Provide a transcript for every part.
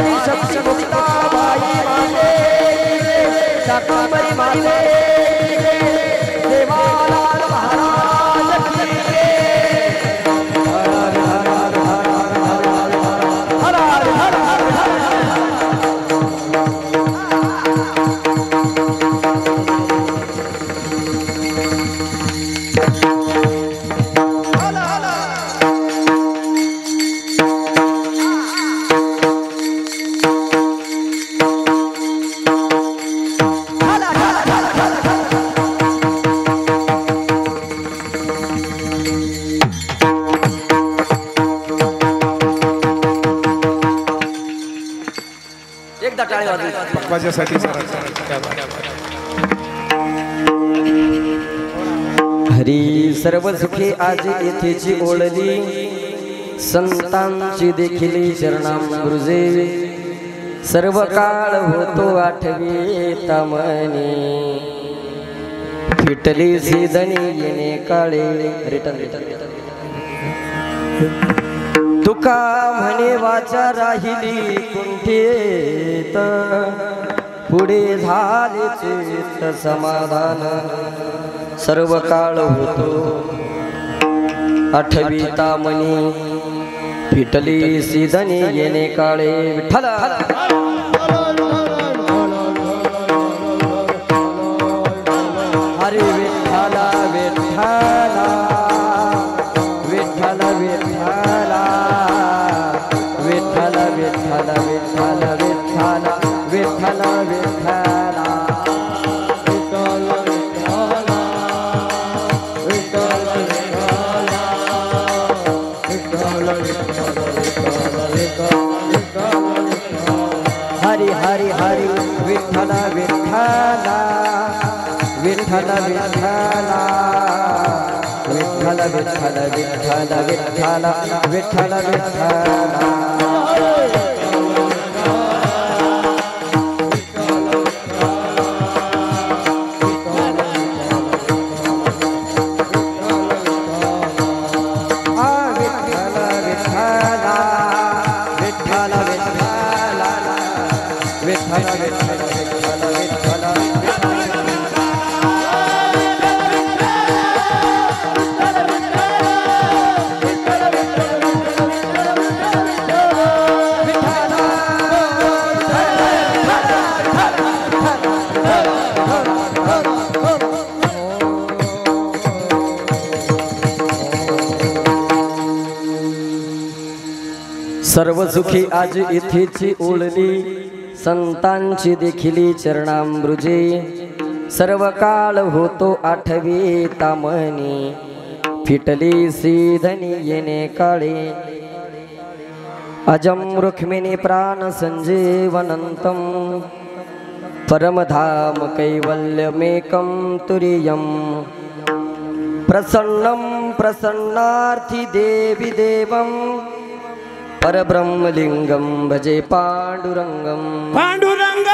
आदिशक्ती मुक्ताबाई माते शाकंभरी माते देवालाल महाराज की हर हर हर हर हर माझ्यासाठी हरी सर्व सुखे आज येथेची ओळली संतांची देखील चरणामृजे सर्व काळ होतो आठवी तमनी फिटली सीदनी येणे काळे रिटर्न तुका म्हणे वाचा राहिली कुंठेत पुढे झाले चित्त समाधान सर्व काळ होतो आठवी तामणी फिटली सीदनी येणे काळे विठ्ठल हरे विठ्ठला विठ्ठला विठ्ठल विठ्ठला विठ्ठल विठ्ठल विठ्ठल विठ्ठल विठ्ठल विठ्ठला हरि हरि हरि विठ्ठल विठ्ठला विठ्ठल विठ्ठला विठ्ठल विठ्ठल विठ्ठल विठ्ठल विठ्ठल विठ्ठला सर्व सुखी आज इथेची ओळली संतांची देखिली चरणामृजे सर्व काळ होतो आठवी तामणी फिटली सीधनी येणे काळे अजम रुक्मिणी प्राण संजीवनंतम परमधाम कैवल्यमेकं तुरीयम प्रसन्नं प्रसन्नार्थी देवी देवं परब्रह्मलिंगं भजे पांडुरंगं पांडुरंग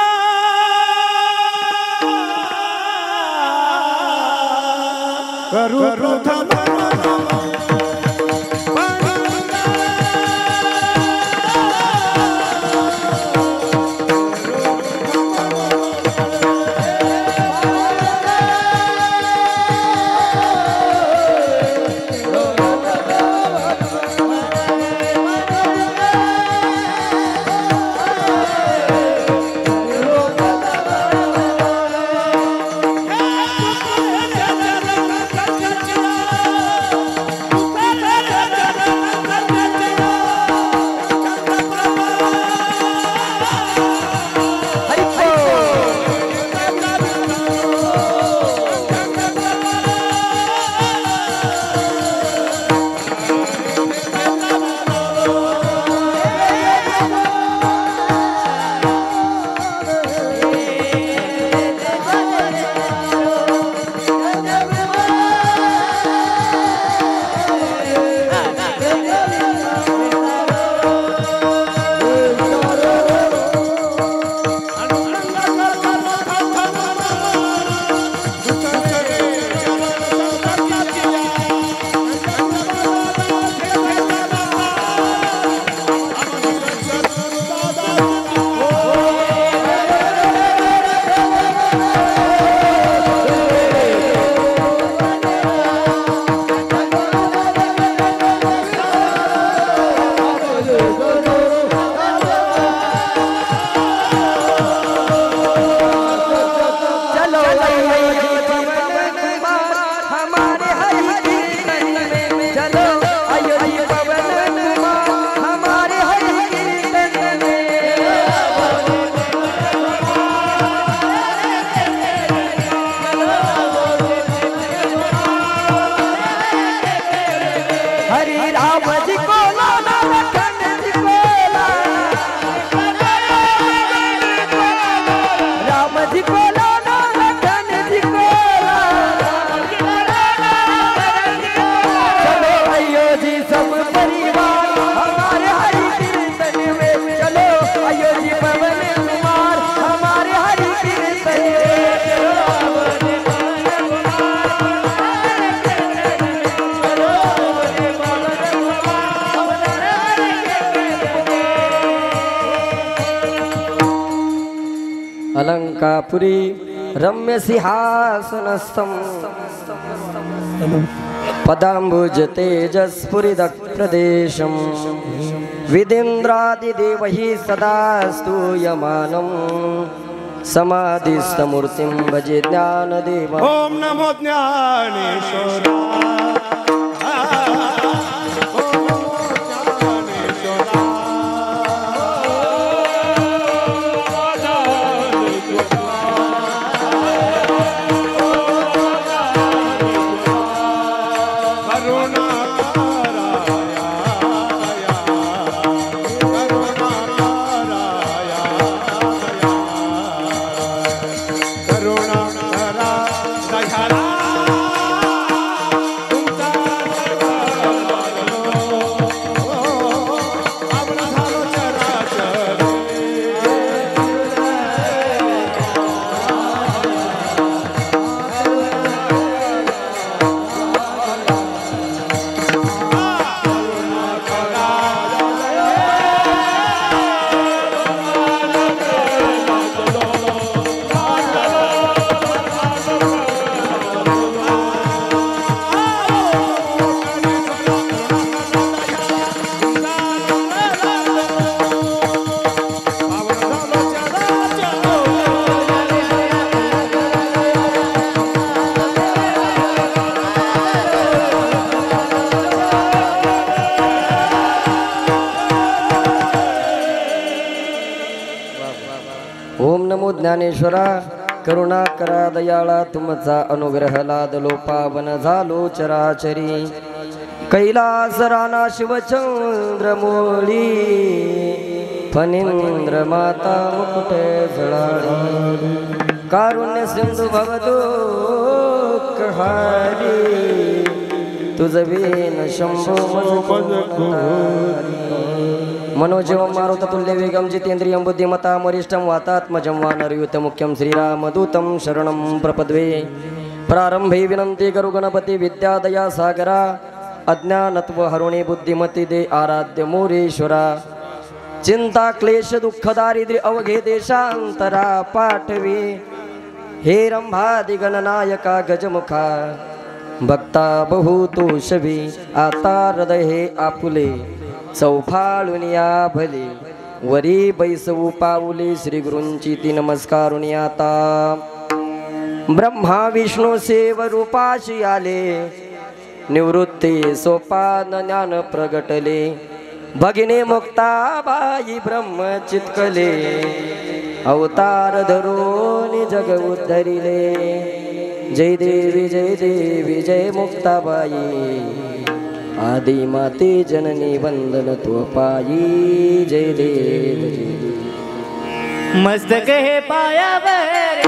अलंकापुरी रम्य सिंहासनस्थं पदाम्बुज तेजस्फुरिदः प्रदेशं विदेन्द्रादिदेवैः सदा स्तूयमानं समाधिस्थमूर्तिं भजे ज्ञानदेवम्। ओम नमो ज्ञानेश्वराय। ओम नमो ज्ञानेश्वरा करुणा करा दयाळा तुमचा अनुग्रह लादलो पावन झालो चराचरी कैलास राणा शिवचंद्रमोळी फणींद्र माता मुकुट जळाळी कारुण्य सिंधू भवदो कहारी तुझ वेन शंभो मनोजवं मारुततुल्य वेगं जितेन्द्रियं बुद्धिमतां वरिष्ठं वातात्मजं वानरयुतं मुख्यं श्रीरामदूतं शरणं प्रपद्ये प्रारंभे विनंती करू गणपती विद्यादया सागरा अज्ञानत्व हरुणे बुद्धिमती दे आराध्य मोरेश्वरा चिंता क्लेश दुःख दारिद्र्य अवघे देशांतरा पाठवे हे रंभादि गणनायका गजमुखा भक्ता बहुतोषवी आता हृदय हे आपुले चौफाळुनिया भले वरी बैसवू पाऊले श्री गुरूंची ती नमस्कारुनी आता ब्रह्मा विष्णू सेव रूपाशी आले निवृत्ती सोपान ज्ञान प्रगटले भगिनी मुक्ताबाई ब्रह्म चितकले अवतार धरून जग उद्धरिले जय देवी जय मुक्ताबाई आदि माते जननी वंदन तो पाई जय देव मस्तक है पाया रे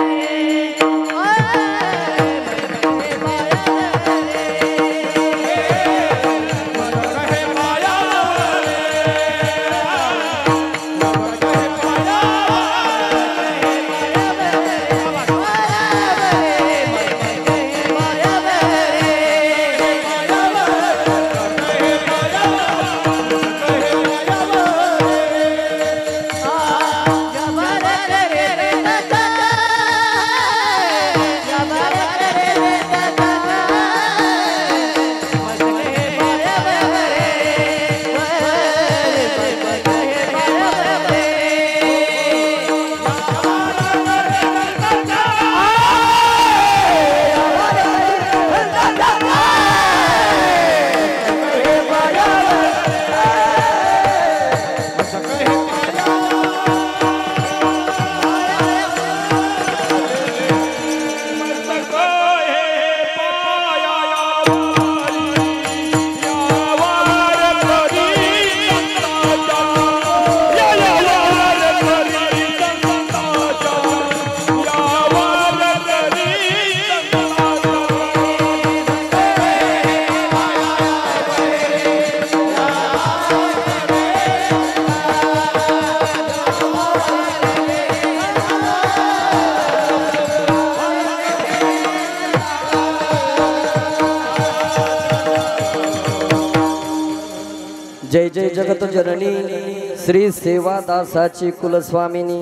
जय जय जगत जननी श्री सेवादासाची कुलस्वामिनी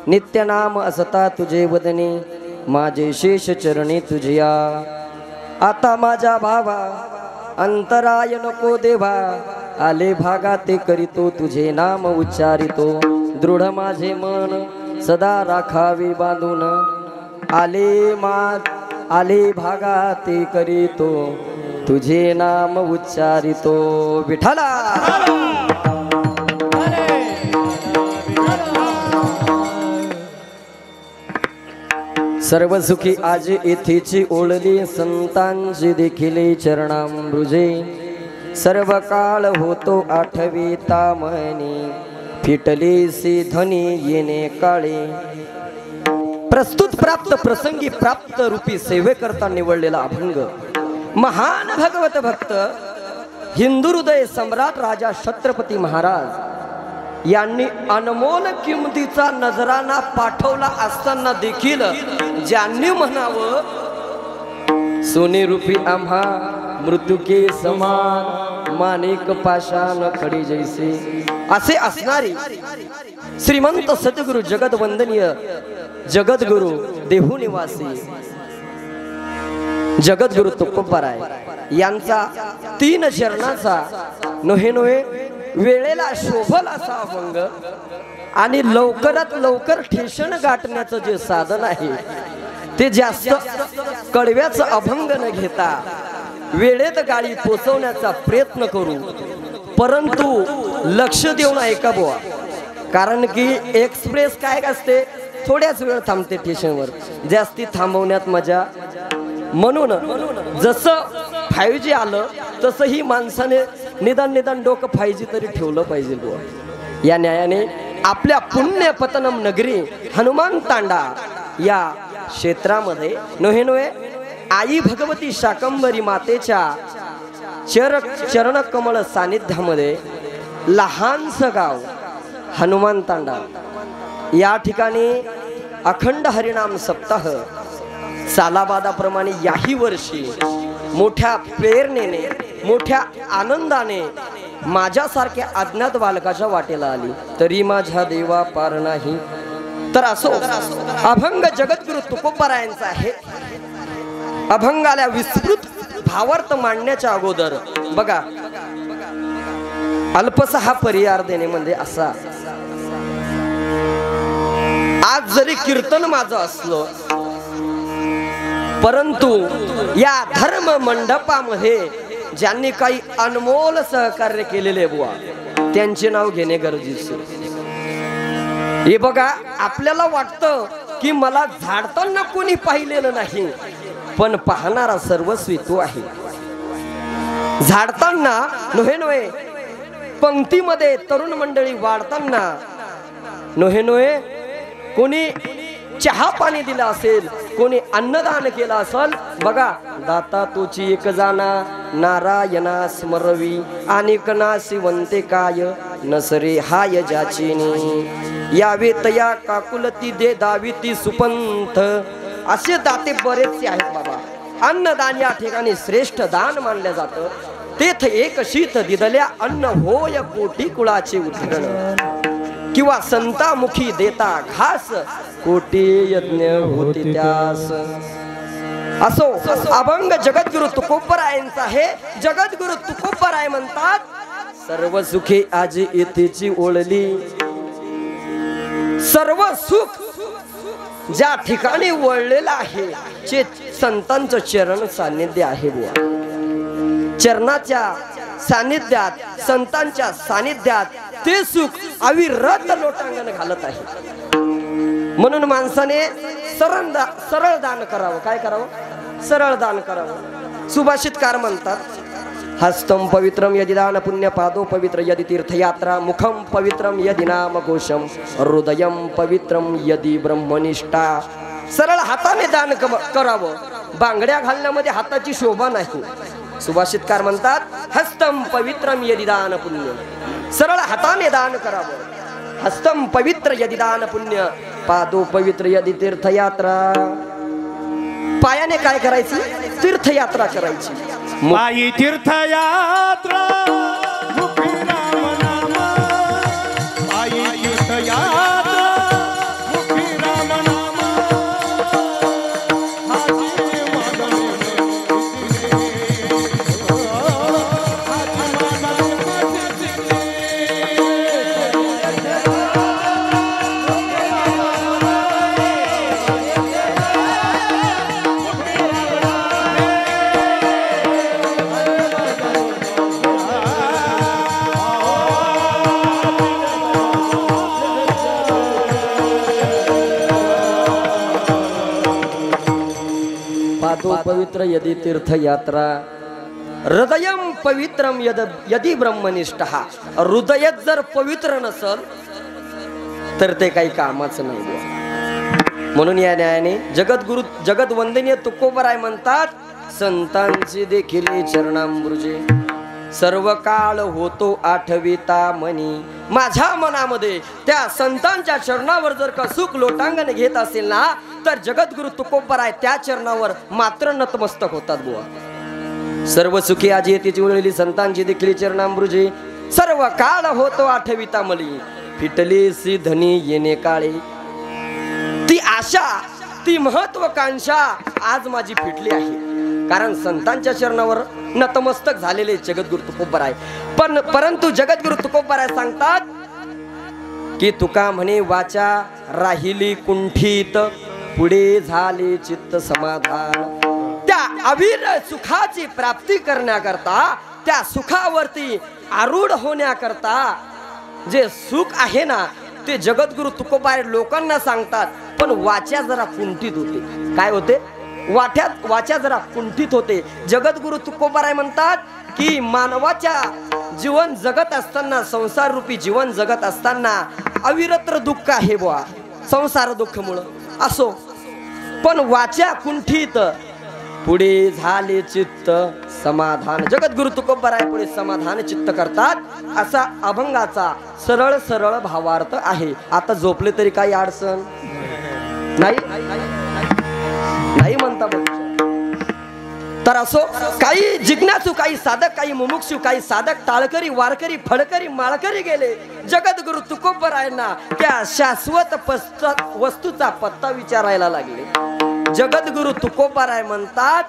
नित्य नाम असता तुझे वदनी माझे शेष चरणी तुझिया आता माझ्या भावा अंतराय नको देवा आले भागा ते करीतो तुझे नाम उच्चारितो दृढ माझे मन सदा राखावे बांधून आले भागा ते करीतो तुझे नाम उच्चारितो विठ्ठला सर्व सुखी आज येथेची ओळली संतांची देखील चरणामृजे सर्व काळ होतो आठविता म्हणी फिटली सी ध्वनी येणे काळे प्रस्तुत प्राप्त प्रसंगी प्राप्त रूपी सेवेकरता निवडलेला अभंग महान भगवत भक्त हिंदू हृदय सम्राट राजा छत्रपती महाराज यांनी अनमोल किमतीचा नजराना पाठवला असताना देखील ज्यांनी म्हणावं सोने रूपी आम्हा मृत्युके समान माणिक पाषाण खडी जैसे असे असणारी श्रीमंत सद्गुरु जगदवंदनीय जगद्गुरु देहू निवासी जगद्गुरु तुकोबाराय यांचा 3 चरणाचा नोहे नोहे वेळेला शोभल असा अभंग आणि लवकरात लवकर ठेषण गाठण्याचं जे साधन आहे ते जास्त कडव्याचं अभंग न घेता वेळेत गाडी पोचवण्याचा प्रयत्न करू परंतु लक्ष देऊन ऐका बुवा कारण की एक्सप्रेस काय असते थोड्याच वेळ थांबते स्टेशनवर जास्ती थांबवण्यात मजा म्हणून जसं 5G आलं तसं ही माणसाने निदान डोकं 5G तरी ठेवलं पाहिजे बुवा या न्यायाने आपल्या पुण्यपतनम नगरी हनुमान तांडा या क्षेत्रामध्ये नोहे नोहे आई भगवती शाकंभरी मातेच्या चरण कमळ सानिध्यामध्ये लहानसं गाव हनुमान तांडा या ठिकाणी अखंड हरिनाम सप्ताह सालाबादाप्रमाणे याही वर्षी मोठ्या प्रेरणेने मोठ्या आनंदाने माझ्यासारख्या अज्ञात बालकाच्या वाटेला आली तरी माझ्या देवा पार नाही तर असो अभंग जगद्गुरु तुकोबारायांचा आहे अभंगाला विस्तृत भावार्थ मांडण्याच्या अगोदर बघा अल्पसा हा परिहार देणे म्हणजे असा आज जरी कीर्तन माझं असलं परंतु या धर्म मंडपामध्ये ज्यांनी काही अनमोल सहकार्य केलेले बुवा त्यांचे नाव घेणे गरजेचे हे बघा आपल्याला वाटतं की मला झाडताना कोणी पाहिलेलं नाही पण पाहणारा सर्वस्वी तो आहे झाडताना नोहे नोहे पंक्तीमध्ये तरुण मंडळी वाढताना नोहे नोहे कोणी चहा पाणी दिला असेल कोणी अन्नदान केलं असेल बघा दाता तोची एक जाना नारायणा स्मरवी आणि कनासी वंते काय नसरे हाय जाचिनी यावे तया काकुलती दे दाविती सुपंथ असे दाते बरेचसे आहेत बाबा अन्नदान या ठिकाणी श्रेष्ठ दान मानले जातं तेथ एक शीत दिदल्या अन्न होय कोटी कुळाचे उद्धरण किंवा संतामुखी देता घास कोटी यज्ञ होती त्यास असो अभंग जगद्गुरु तुकोबारायांचा आहे जगद्गुरु तुकोबाराय म्हणतात सर्व सुखे आज येथेची ओळली सर्व सुख ज्या ठिकाणी वळलेलं आहे जे संतांचं चरण सानिध्य आहे बुवा चरणाच्या सानिध्यात संतांच्या सानिध्यात ते सुख अविरत लोटांगण घालत आहे म्हणून माणसाने सरळ दान करावं काय करावं सरळ दान करावं सुभाषितकार म्हणतात हस्तम पवित्रम यदि दान पुण्य पादो पवित्र यदि तीर्थयात्रा मुखम पवित्रम यदि नाम घोषम हृदयम पवित्रम यदि ब्रह्मनिष्ठा सरळ हाताने दान करावं बांगड्या घालण्यामध्ये हाताची शोभा नाही सुभाषितकार म्हणतात हस्तम पवित्रम यदि दान पुण्य सरळ हाताने दान करावं हस्तम पवित्र यदि दान पुण्य पादो पवित्र यदि तीर्थयात्रा पायाने काय करायची तीर्थयात्रा करायची पायी तीर्थयात्रा पवित्र यदि तीर्थयात्रा हृदयम पवित्रम यदि ब्रह्मनिष्ठा हृदय जर पवित्र नसल तर ते काही कामाचं नाही बुवा. म्हणून या न्यायाने जगद्गुरु जगदवंदनीय तुकोबराय म्हणतात संतांची देखील चरणांबुजे सर्व काळ होतो आठविता मनी. माझ्या मनामध्ये त्या संतांच्या चरणावर जर का सुख लोटांगण घेत असेल ना तर जगद्गुरु तुकोबराय त्या चरणावर मात्र नतमस्तक होतात बुवा. सर्व सुखी आजी येतीची उरलेली संतांची देखील चरणांबुजे सर्व काळ होतो आठविता मली. फिटली सी धनी येणे काळे ती आशा ती महत्वाकांक्षा आज माझी फिटली आहे. कारण संतांच्या चरणावर नतमस्तक झालेले जगद्गुरु तुकोबराय. परंतु जगद्गुरु तुकोबराय सांगतात की तुका म्हणे वाचा राहिली कुंठित पुढे झाले चित्त समाधान. त्या अविर सुखाची प्राप्ती करण्याकरता त्या सुखावरती आरूढ होण्याकरता जे सुख आहे ना ते जगद्गुरु तुकोबराय लोकांना सांगतात. पण वाचा जरा कुंठित होते. काय होते? वाचा जरा कुंठित होते. जगद्गुरु तुकोबराय म्हणतात की मानवाच्या जीवन जगत असताना संसार रूपी जीवन जगत असताना अविरत्र दुःख आहे बुवा संसार दुःख मुळे असो. पण वाचा कुंठित पुढे झाले चित्त समाधान. जगद्गुरु तुकोबराय पुढे समाधान चित्त करतात असा अभंगाचा सरळ सरळ भावार्थ आहे. आता झोपले तरी काही अडचण नाही नाही म्हणता तर असो. काही जिज्ञासू काही साधक काही मुमुक्षू काही साधक टाळकरी वारकरी फडकरी माळकरी गेले जगद्गुरु तुकोबरायांना त्या शाश्वत वस्तूचा पत्ता विचारायला लागले. जगद्गुरु तुकोबराय म्हणतात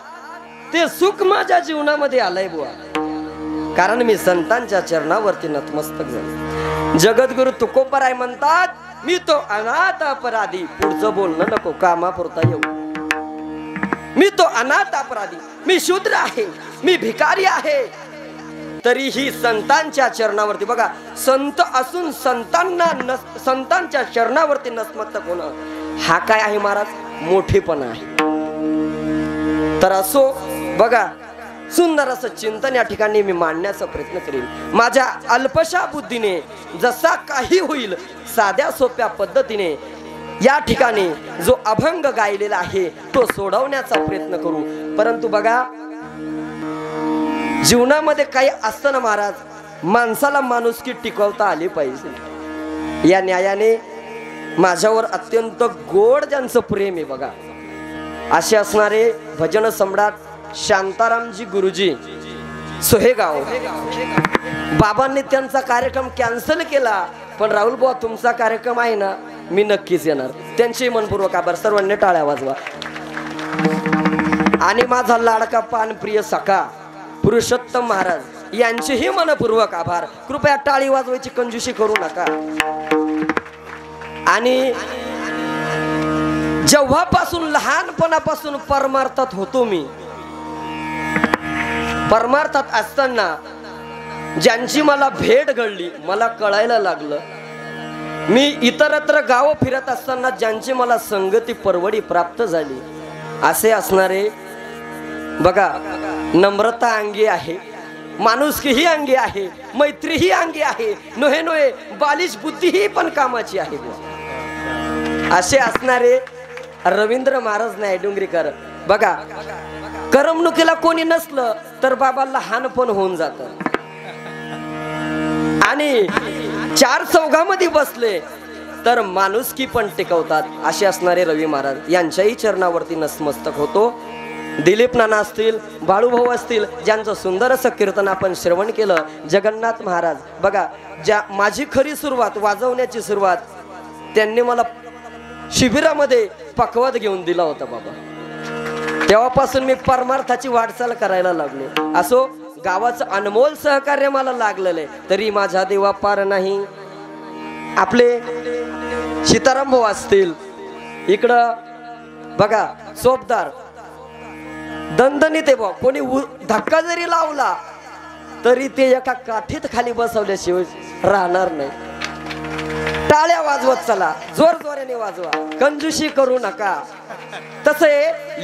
ते सुख माझ्या जीवनामध्ये आलंय बुवा कारण मी संतांच्या चरणावरती नतमस्तक झालो. जगद्गुरु तुकोबराय म्हणतात मी तो अनाथ अपराधी. पुढचं बोलणं नको कामापुरता येऊ. मी तो अनाथ अपराधी मी शूद्र आहे मी भिकारी आहे तरीही संतांच्या चरणावरती बघा संत असून संतांच्या चरणावरती नतमस्तक होणं हा काय आहे महाराज? मोठेपणा आहे. तर असो बघा सुंदर असं चिंतन या ठिकाणी मी मांडण्याचा प्रयत्न करेन. माझ्या अल्पशा बुद्धीने जसा काही होईल साध्या सोप्या पद्धतीने या ठिकाणी जो अभंग गायलेला आहे तो सोडवण्याचा प्रयत्न करू. परंतु बघा जीवनामध्ये काही असतं ना महाराज माणसाला माणुसकी टिकवता आली पाहिजे. या न्यायाने माझ्यावर अत्यंत गोड ज्यांचं प्रेम आहे बघा असे असणारे भजन सम्राट शांतारामजी गुरुजी सोहेगाव बाबांनी त्यांचा कार्यक्रम कॅन्सल केला. पण राहुल बुवा तुमचा कार्यक्रम आहे ना मी नक्कीच येणार. त्यांचे मनपूर्वक आभार. सर्वांनी टाळ्या वाजवा. आणि माझा लाडका पानप्रिय सखा पुरुषोत्तम महाराज यांचेही मनपूर्वक आभार. कृपया टाळी वाजवायची कंजूशी करू नका. आणि जेव्हापासून लहानपणापासून परमार्थात होतो मी परमार्थात असताना ज्यांची मला भेट घडली मला कळायला लागलं. मी इतरत्र गाव फिरत असताना ज्यांची मला संगती परवडी प्राप्त झाली असे असणारे बघा नम्रता अंगी आहे माणुसकी ही अंगी आहे मैत्री ही अंगी आहे नोहे नोहे बालिश बुद्धी ही पण कामाची आहे. असे असणारे रवींद्र महाराज नायडुंगरीकर बघा करमणुकीला कोणी नसलं तर बाबा लहानपण होऊन जात आणि चार चौघामध्ये बसले तर माणुसकी पण टिकवतात. असे असणारे रवी महाराज यांच्याही चरणावरती नतमस्तक होतो. दिलीप नाना असतील बाळूभाऊ असतील ज्यांचं सुंदर असं कीर्तन आपण श्रवण केलं. जगन्नाथ महाराज बघा ज्या माझी खरी सुरुवात वाजवण्याची सुरुवात त्यांनी मला शिबिरामध्ये पकवाद घेऊन दिला होता बाबा. तेव्हापासून मी परमार्थाची वाटचाल करायला लागलो. असो गावाचं अनमोल सहकार्य मला लागलेलं आहे तरी माझा देवा पार नाही. आपले सीताराम भाऊ असतील इकडं बघा सोपदार दणदणीत आहे भाऊ. कोणी धक्का जरी लावला तरी ते एका काठीत खाली बसवल्याशिवाय राहणार नाही. टाळ्या वाजवत चला, जोर जोराने वाजवा, कंजूशी करू नका. तसे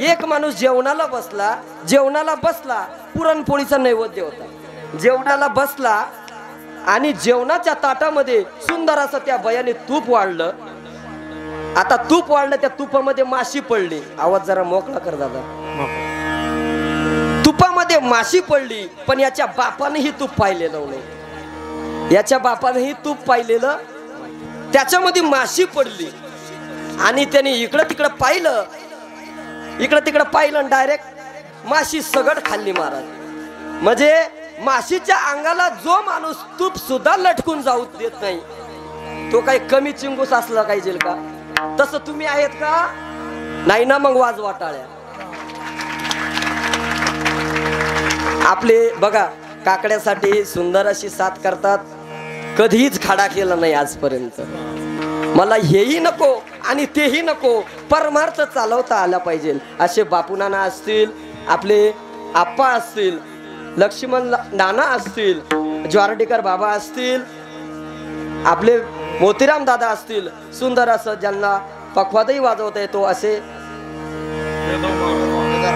एक माणूस जेवणाला बसला, पुरणपोळीचा नैवेद्य होता. जेवणाला बसला आणि जेवणाच्या ताटामध्ये सुंदर असं त्या बयाने तूप वाढलं. आता तूप वाढलं, त्या तुपामध्ये माशी पडली. आवाज जरा मोकळा कर दादा. तुपामध्ये माशी पडली, पण याच्या बापानेही तूप पाहिलेलं नाही. याच्या बापानेही तूप पाहिलेलं, त्याच्यामध्ये माशी पडली आणि त्याने इकडं तिकडं पाहिलं, डायरेक्ट माशी सगळ खाल्ली महाराज. म्हणजे माशीच्या अंगाला जो माणूस तूप सुद्धा लटकून जाऊ देत नाही, तो काही कमी चिंगूस असला पाहिजे का? तसं तुम्ही आहेत का? नाही ना, मग वाजवा टाळ्या. आपले बघा काकड्यासाठी सुंदर अशी साथ करतात, कधीच खाडा केला नाही आजपर्यंत. मला हेही नको आणि तेही नको, परमार्थ चालवता आला पाहिजे. असे बापूनाना असतील, आपले आप्पा असतील, लक्ष्मण नाना असतील, ज्वारडीकर बाबा असतील, आपले मोतीराम दादा असतील, सुंदर असं ज्यांना पखवादही वाजवता येतो असे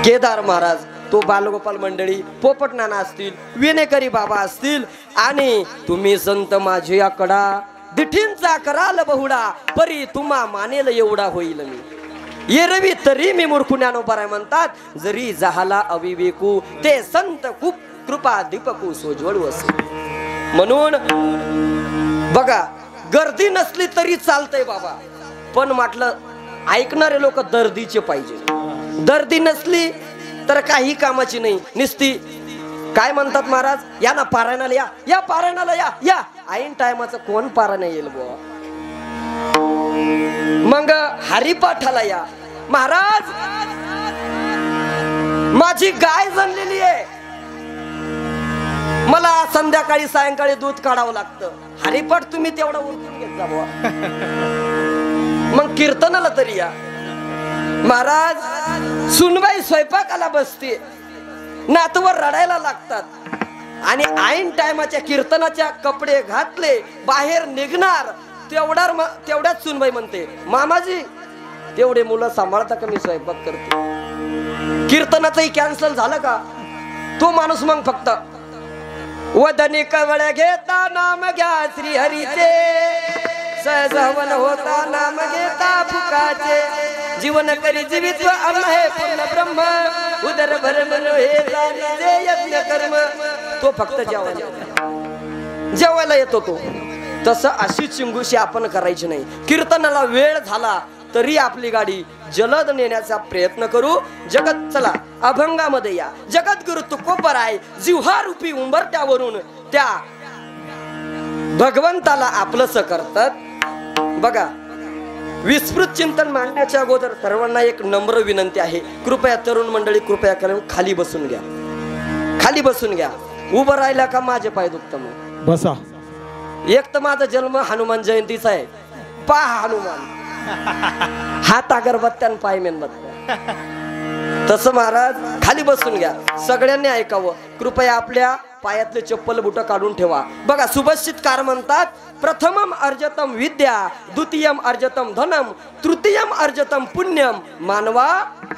केदार महाराज, तो बालगोपाल मंडळी, पोपट नाना असतील, विनेकरी बाबा असतील, आणि तुम्ही संत माझे आकडा दिठींचा कराल बहुडा, परी तुम्हा मानेल एवढा होईल मी. एरवी तरी मी मूर्ख ज्ञानोबा म्हणतात, जरी जहाला अविवेकू ते संत खूप कृपा दीपकू सोज्वळू असे. म्हणून बघा, गर्दी नसली तरी चालतंय बाबा, पण म्हटलं ऐकणारे लोक दर्दीचे पाहिजे. दर्दी नसली तर काही कामाची नाही. निस्ती काय म्हणतात महाराज, या ना पारायणाला, या पारायणाला, या ऐन टायमाचं कोण पारायण येईल बुवा. मग हरिपाठाला या. महाराज माझी गाय जणलेली आहे, मला संध्याकाळी सायंकाळी दूध काढावं लागतं. हरिपाठ तुम्ही तेवढा उरकून घेत जा बुवा. मग कीर्तनाला तरी या. महाराज सुनबाई स्वयंपाकाला बसते, नातवर रडायला लागतात, आणि ऐन टायमाच्या कीर्तनाच्या कपडे घातले, बाहेर निघणार तेवढ्याच सुनबाई म्हणते, मामाजी तेवढे मुलं सांभाळता का, मी स्वयंपाक करते. कीर्तनाचंही कॅन्सल झालं का, तो माणूस मग फक्त वदनी कवळ घेता नाम घ्या श्री हरीचे, सहजवन होता नाम घेता फुकाचे, जीवन करी जीवित्व अन्न हे पूर्ण ब्रह्म, उदर भर मन हे जाणीजे यज्ञ कर्म. तो फक्त जेवायला येतो तो. तसं अशी चिंगुशी आपण करायची नाही. कीर्तनाला वेळ झाला तरी आपली गाडी जलद नेण्याचा प्रयत्न करू. जगत चला अभंगामध्ये या. जगद्गुरु तुकोबराय जिव्हारूपी उंबरट्यावरून त्या भगवंताला आपलंस करतात. बघा, विस्तृत चिंतन मांडण्याच्या अगोदर सर्वांना एक नम्र विनंती आहे, कृपया तरुण मंडळी कृपया करून खाली बसून घ्या. खाली बसून घ्या. उभं राहिला का माझे पाय दुखतं. मग बसा. एक तर माझा जन्म हनुमान जयंतीचा आहे. पहा हनुमान हात अगरबत्त्या आणि पाय मेणबत्त्या. तसं महाराज खाली बसून घ्या. सगळ्यांनी ऐकावं. कृपया आपल्या पायातले चप्पल बुट काढून ठेवा. बघा, सुभाषितकार म्हणतात, प्रथमम अर्जतम विद्या, द्वितीयम अर्जतम धनम, तृतीयम अर्जतम पुण्यम, मानवा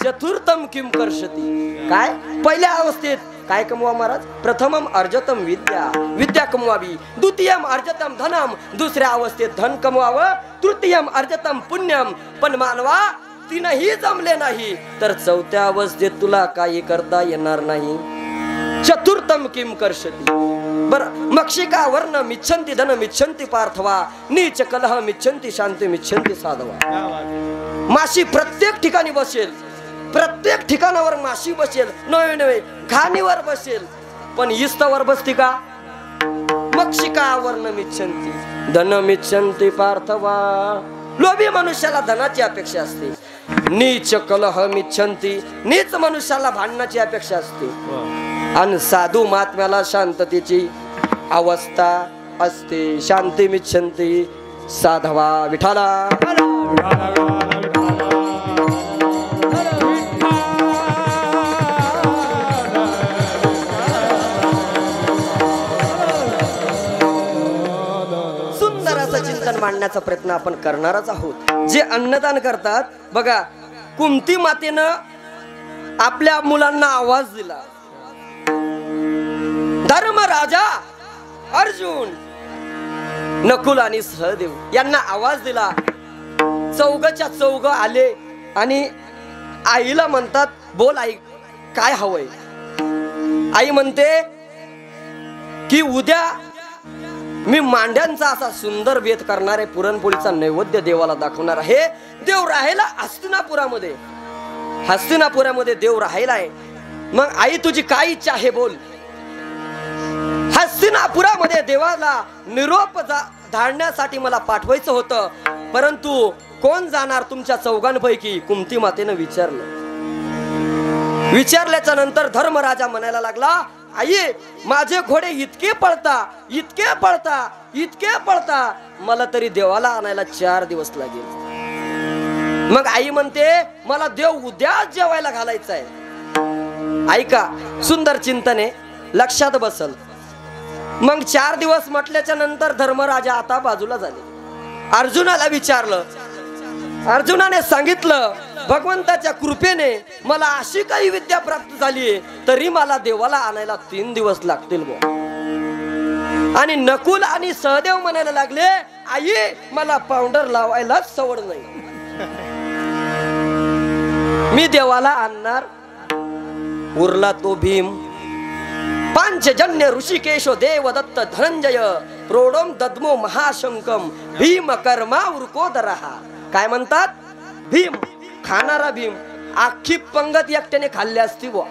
चतुर्थम किम कर्षती. काय पहिल्या अवस्थेत काय कमवा महाराज? प्रथमम अर्जतम विद्या, विद्या कमवावी. द्वितीयम अर्जतम धनम, दुसऱ्या अवस्थेत धन कमवावं. तृतीयम अर्जतम पुण्यम, पण मानवा तीनही जमले नाही तर चौथ्या अवस्थेत तुला काही करता येणार नाही. चतुर्थम किम कर्षती. बर, मक्षिका वर्ण मिच्छन्ति धन मिच्छन्ति पार्थवा, नीच कलह मिच्छन्ति शांती मिच्छन्ति साधवा. माशी प्रत्येक ठिकाणी बसेल, प्रत्येक ठिकाणावर माशी बसेल, नवे नवे घाणीवर बसेल, पण इस्तवर बसती का? मक्षिका वर्ण मिच्छन्ति धन मिच्छन्ति पार्थवा. लोभी मनुष्याला धनाची अपेक्षा असते. नीच कलह मिच्छन्ति, नीच मनुष्याला भांडणाची अपेक्षा असते. आणि साधू महात्म्याला शांततेची अवस्था असते. शांती मिच्छन्ति साधवा. विठाला मांडण्याचा प्रयत्न आपण करणारच आहोत. जे अन्नदान करतात बघा, कुंती मातेनं आपल्या मुलांना आवाज दिला. धर्मराजा अर्जुन, नकुल आणि सहदेव यांना आवाज दिला. चौघच्या चौघ आले आणि आईला म्हणतात, बोल आई, काय हवंय? आई म्हणते की उद्या मी मांड्यांचा असा सुंदर बेत करणार आहे, पुरणपोळीचा नैवेद्य देवाला दाखवणार आहे. देव राहायला हस्तिनापुरामध्ये, हस्तिनापुरामध्ये देव राहायला आहे. मग आई तुझी काय इच्छा आहे बोल. हस्तिनापुरामध्ये देवाला निरोप धाडण्यासाठी मला पाठवायचं होतं, परंतु कोण जाणार तुमच्या चौघांपैकी? कुंती मातेनं विचारलं. विचारल्याच्या नंतर धर्मराजा म्हणायला लागला, आई माझे घोडे इतके पळता, इतके पळता, इतके पळता, मला तरी देवाला आणायला 4 दिवस लागेल. मग आई म्हणते मला देव उद्या जेवायला घालायचा आहे. ऐका, सुंदर चिंतने लक्षात बसल. मग 4 दिवस म्हटल्याच्या नंतर धर्मराजा आता बाजूला झाले. अर्जुनाला विचारलं. अर्जुनाने सांगितलं, भगवंताच्या कृपेने मला अशी काही विद्या प्राप्त झाली तरी मला देवाला आणायला 3 दिवस लागतील बुवा. आणि नकुल आणि सहदेव म्हणायला लागले, आई मला पावडर लावायला सवड नाही, मी देवाला आणणार. उरला तो भीम. पांचजन्य ऋषिकेशो देवदत्त धनंजय प्रोडोम दद्मो महाशंकम भीम कर्मा उरकोदरहा. काय म्हणतात? भीम, खाणारा भीम. आखी पंगत एकट्याने खाल्ली असती बुवा.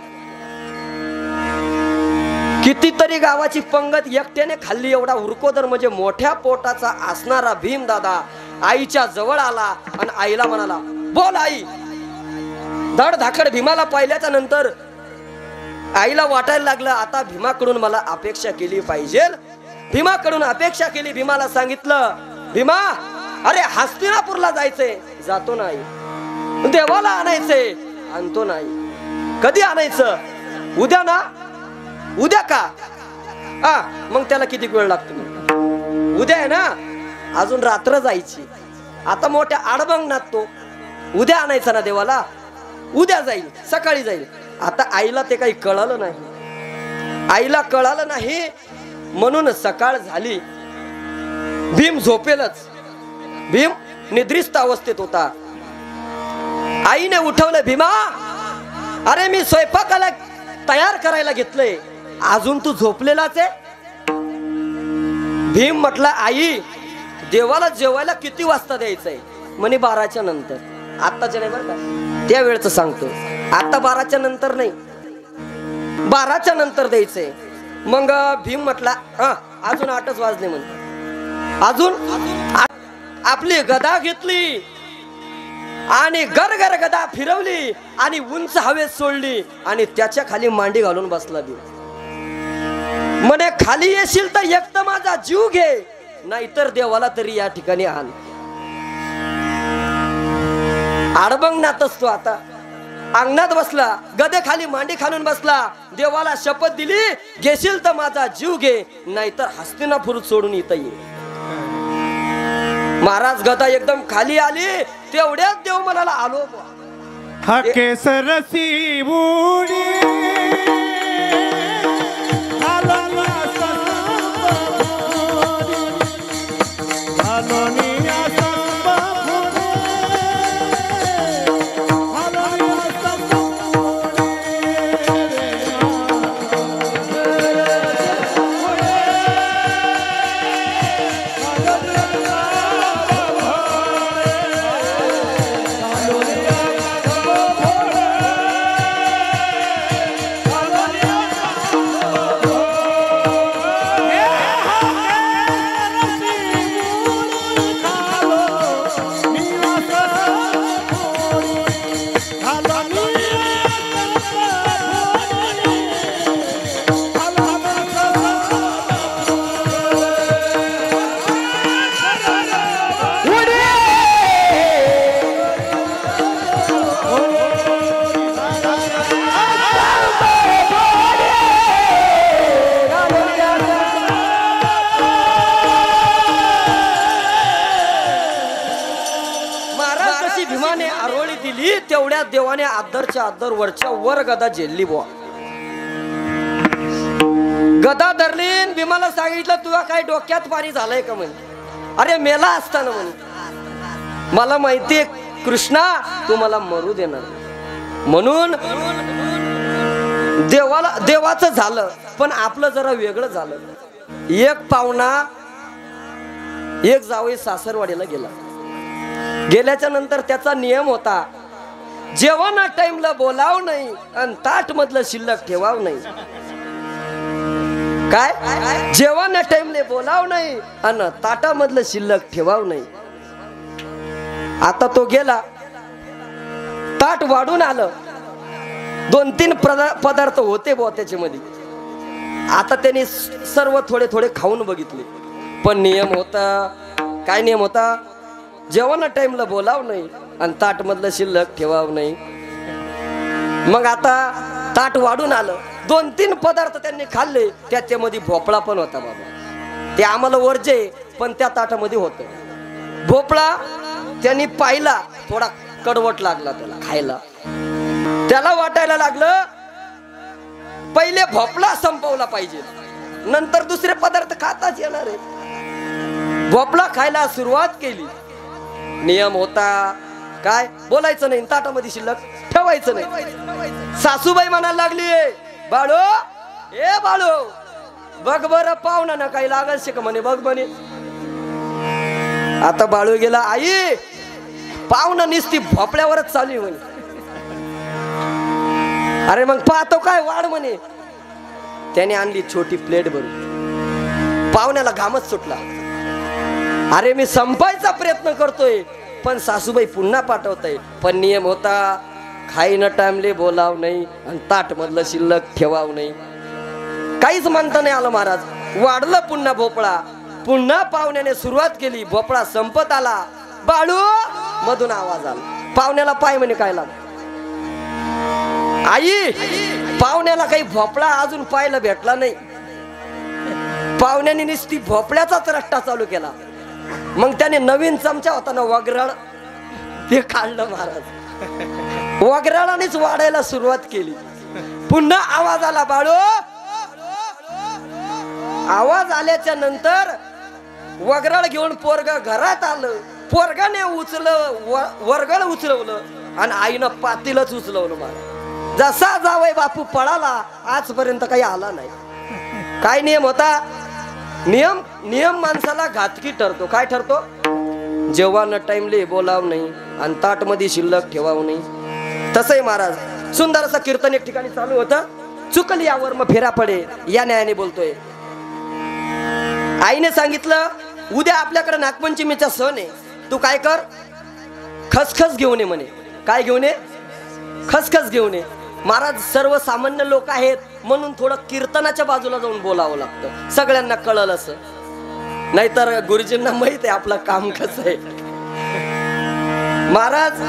कितीतरी गावाची पंगत एकट्याने खाल्ली. एवढा उरकोदर म्हणजे मोठ्या पोटाचा असणारा भीम दादा आईच्या जवळ आला आणि आईला म्हणाला, बोल आई. धड धाकड भीमाला पाहिल्याच्या नंतर आईला वाटायला लागलं, आता भीमाकडून मला अपेक्षा केली पाहिजे. भीमाकडून अपेक्षा केली. भीमाला सांगितलं, भीमा अरे हस्तिनापूरला जायचंय, जातो नाही. देवाला आणायचंय, आणतो नाही. कधी आणायचं? उद्या ना. उद्या का? मग त्याला किती वेळ लागतो? उद्या आहे ना, अजून रात्र जायची. आता मोठ्या आडबंगणात तो. उद्या आणायचं ना देवाला, उद्या जाईल, सकाळी जाईल. आता आईला ते काही कळालं नाही. आईला कळालं नाही म्हणून सकाळ झाली. भीम झोपेलच. भीम निद्रिस्त अवस्थेत होता. आईने उठवलं, भीमा अरे मी स्वयंपाकाला तयार करायला घेतलंय, अजून तू झोपलेलाच आहे. भीम म्हटला, आई देवाला जेवायला किती वाजता द्यायचंय? म्हणे 12च्या नंतर. आत्ताच्या नाही बरं का, त्या वेळचं सांगतो. आता 12च्या नंतर नाही, 12च्या नंतर द्यायचंय. मग भीम म्हटला, अजून 8च वाजले म्हणे. अजून आपली गदा घेतली आणि गरगर गदा फिरवली आणि उंच हवेत सोडली आणि त्याच्या खाली मांडी घालून बसला. भीम म्हणे, खाली येशील तर एक तर माझा जीव घे, नाहीतर देवाला तरी या ठिकाणी आण. आडबंगणात असतो. आता अंगणात बसला, गदे खाली मांडी खालून बसला. देवाला शपथ दिली, घेशील तर माझा जीव घे, नाहीतर हस्तिनापूर सोडून इथं ये. महाराज गदा एकदम खाली आली. तेवढ्याच देव म्हणाला, आलो. हा केसरसी बुडी भीमाने आरोळी दिली तेवढ्या देवाने आदरच्या आदर वरच्या वर गदा झेलली बुवा. गदा धरली भीमाला सांगितलं तुला काय डोक्यात पाणी झालंय का म्हणे. अरे मेला असताना म्हणे मला माहितीये कृष्णा तू मला मरू देणार म्हणून देवाचं झालं पण आपलं जरा वेगळं झालं. एक पाहुणा एक जावई सासरवाडीला गेला. गेल्याच्या नंतर त्याचा नियम होता जेवणा टाइमला बोलाव नाही आणि ताट मधलं शिल्लक ठेवाव नाही. काय जेवणा टाइमले बोलाव नाही आणि ताटामधलं शिल्लक ठेवाव नाही. आता तो गेला ताट वाढून आलं 2-3 पदार्थ होते बुवा त्याच्यामध्ये. आता त्यांनी सर्व थोडे थोडे खाऊन बघितले पण नियम होता काय नियम होता जेवणा टाइमला बोलाव नाही आणि ताट मधलं शिल्लक ठेवाव नाही. मग आता ताट वाढून आलं 2-3 पदार्थ त्यांनी खाल्ले त्याच्यामध्ये भोपळा पण होता बाबा. ते आम्हाला वर्जे पण त्या ताटामध्ये होत भोपळा. त्यांनी पाहिला थोडा कडवट लागला त्याला खायला. त्याला वाटायला लागलं पहिले भोपळा संपवला पाहिजे नंतर दुसरे पदार्थ खाताच येणार आहे. भोपळा खायला सुरुवात केली. नियम होता काय बोलायचं नाही ताटामध्ये शिल्लक ठेवायचं नाही. सासूबाई म्हणायला लागली बाळो ए बाळो बघ बर पाहुणा ना काही लागल शिक म्हणे बघ म्हणे. आता बाळू गेला आई पाहुणा निसती भोपळ्यावरच चालू म्हणे. अरे मग पाहतो काय वाढ म्हणे. त्याने आणली छोटी प्लेट भरून. पाहुण्याला घामच सुटला. अरे मी संपायचा प्रयत्न करतोय पण सासूबाई पुन्हा पाठवताय. पण नियम होता खाईन टाइमले बोलाव नाही आणि ताट मधलं शिल्लक ठेवाव नाही. काहीच म्हणता नाही आलं महाराज. वाढलं पुन्हा भोपळा. पुन्हा पाहुण्याने सुरुवात केली. भोपळा संपत आला. बाळू मधून आवाज आला. पाहुण्याला पाय म्हणे काय लागलं. आई पाहुण्याला काही भोपळा अजून पाहायला भेटला नाही. पाहुण्याने नुसती भोपळ्याचाच रट्टा चालू केला. मग त्याने नवीन चमचा होता ना वगराळ ते काढलं महाराज. वगराळानेच वाढायला सुरुवात केली. पुन्हा आवाज आला बाळू. आवाज आल्याच्या नंतर वगराळ घेऊन पोरग घरात आलं. पोरगाने वरगळ उचलवलं आणि आईनं पातीलच उचलवलं महाराज. जसा जावई बापू पळाला आजपर्यंत काही आला नाही. काय नियम होता नियम माणसाला घातकी ठरतो. काय ठरतो जेवण टाइमले बोलाव नाही आणि ताट मध्ये शिल्लक ठेवाव नाही. तसंही महाराज सुंदर असं कीर्तन एक ठिकाणी चालू होतं. चुकल यावर मग फेरा पडे या न्यायाने बोलतोय. आईने सांगितलं उद्या आपल्याकडे नागपंचमीचा सण आहे. तू काय कर खसखस घेऊन ये म्हणे. काय घेऊन ये खसखस घेऊन ये. महाराज सर्वसामान्य लोक आहेत म्हणून थोडं कीर्तनाच्या बाजूला जाऊन बोलावं लागतं. सगळ्यांना कळलं असं नाहीतर गुरुजींना माहित आहे आपलं काम कसं आहे. महाराज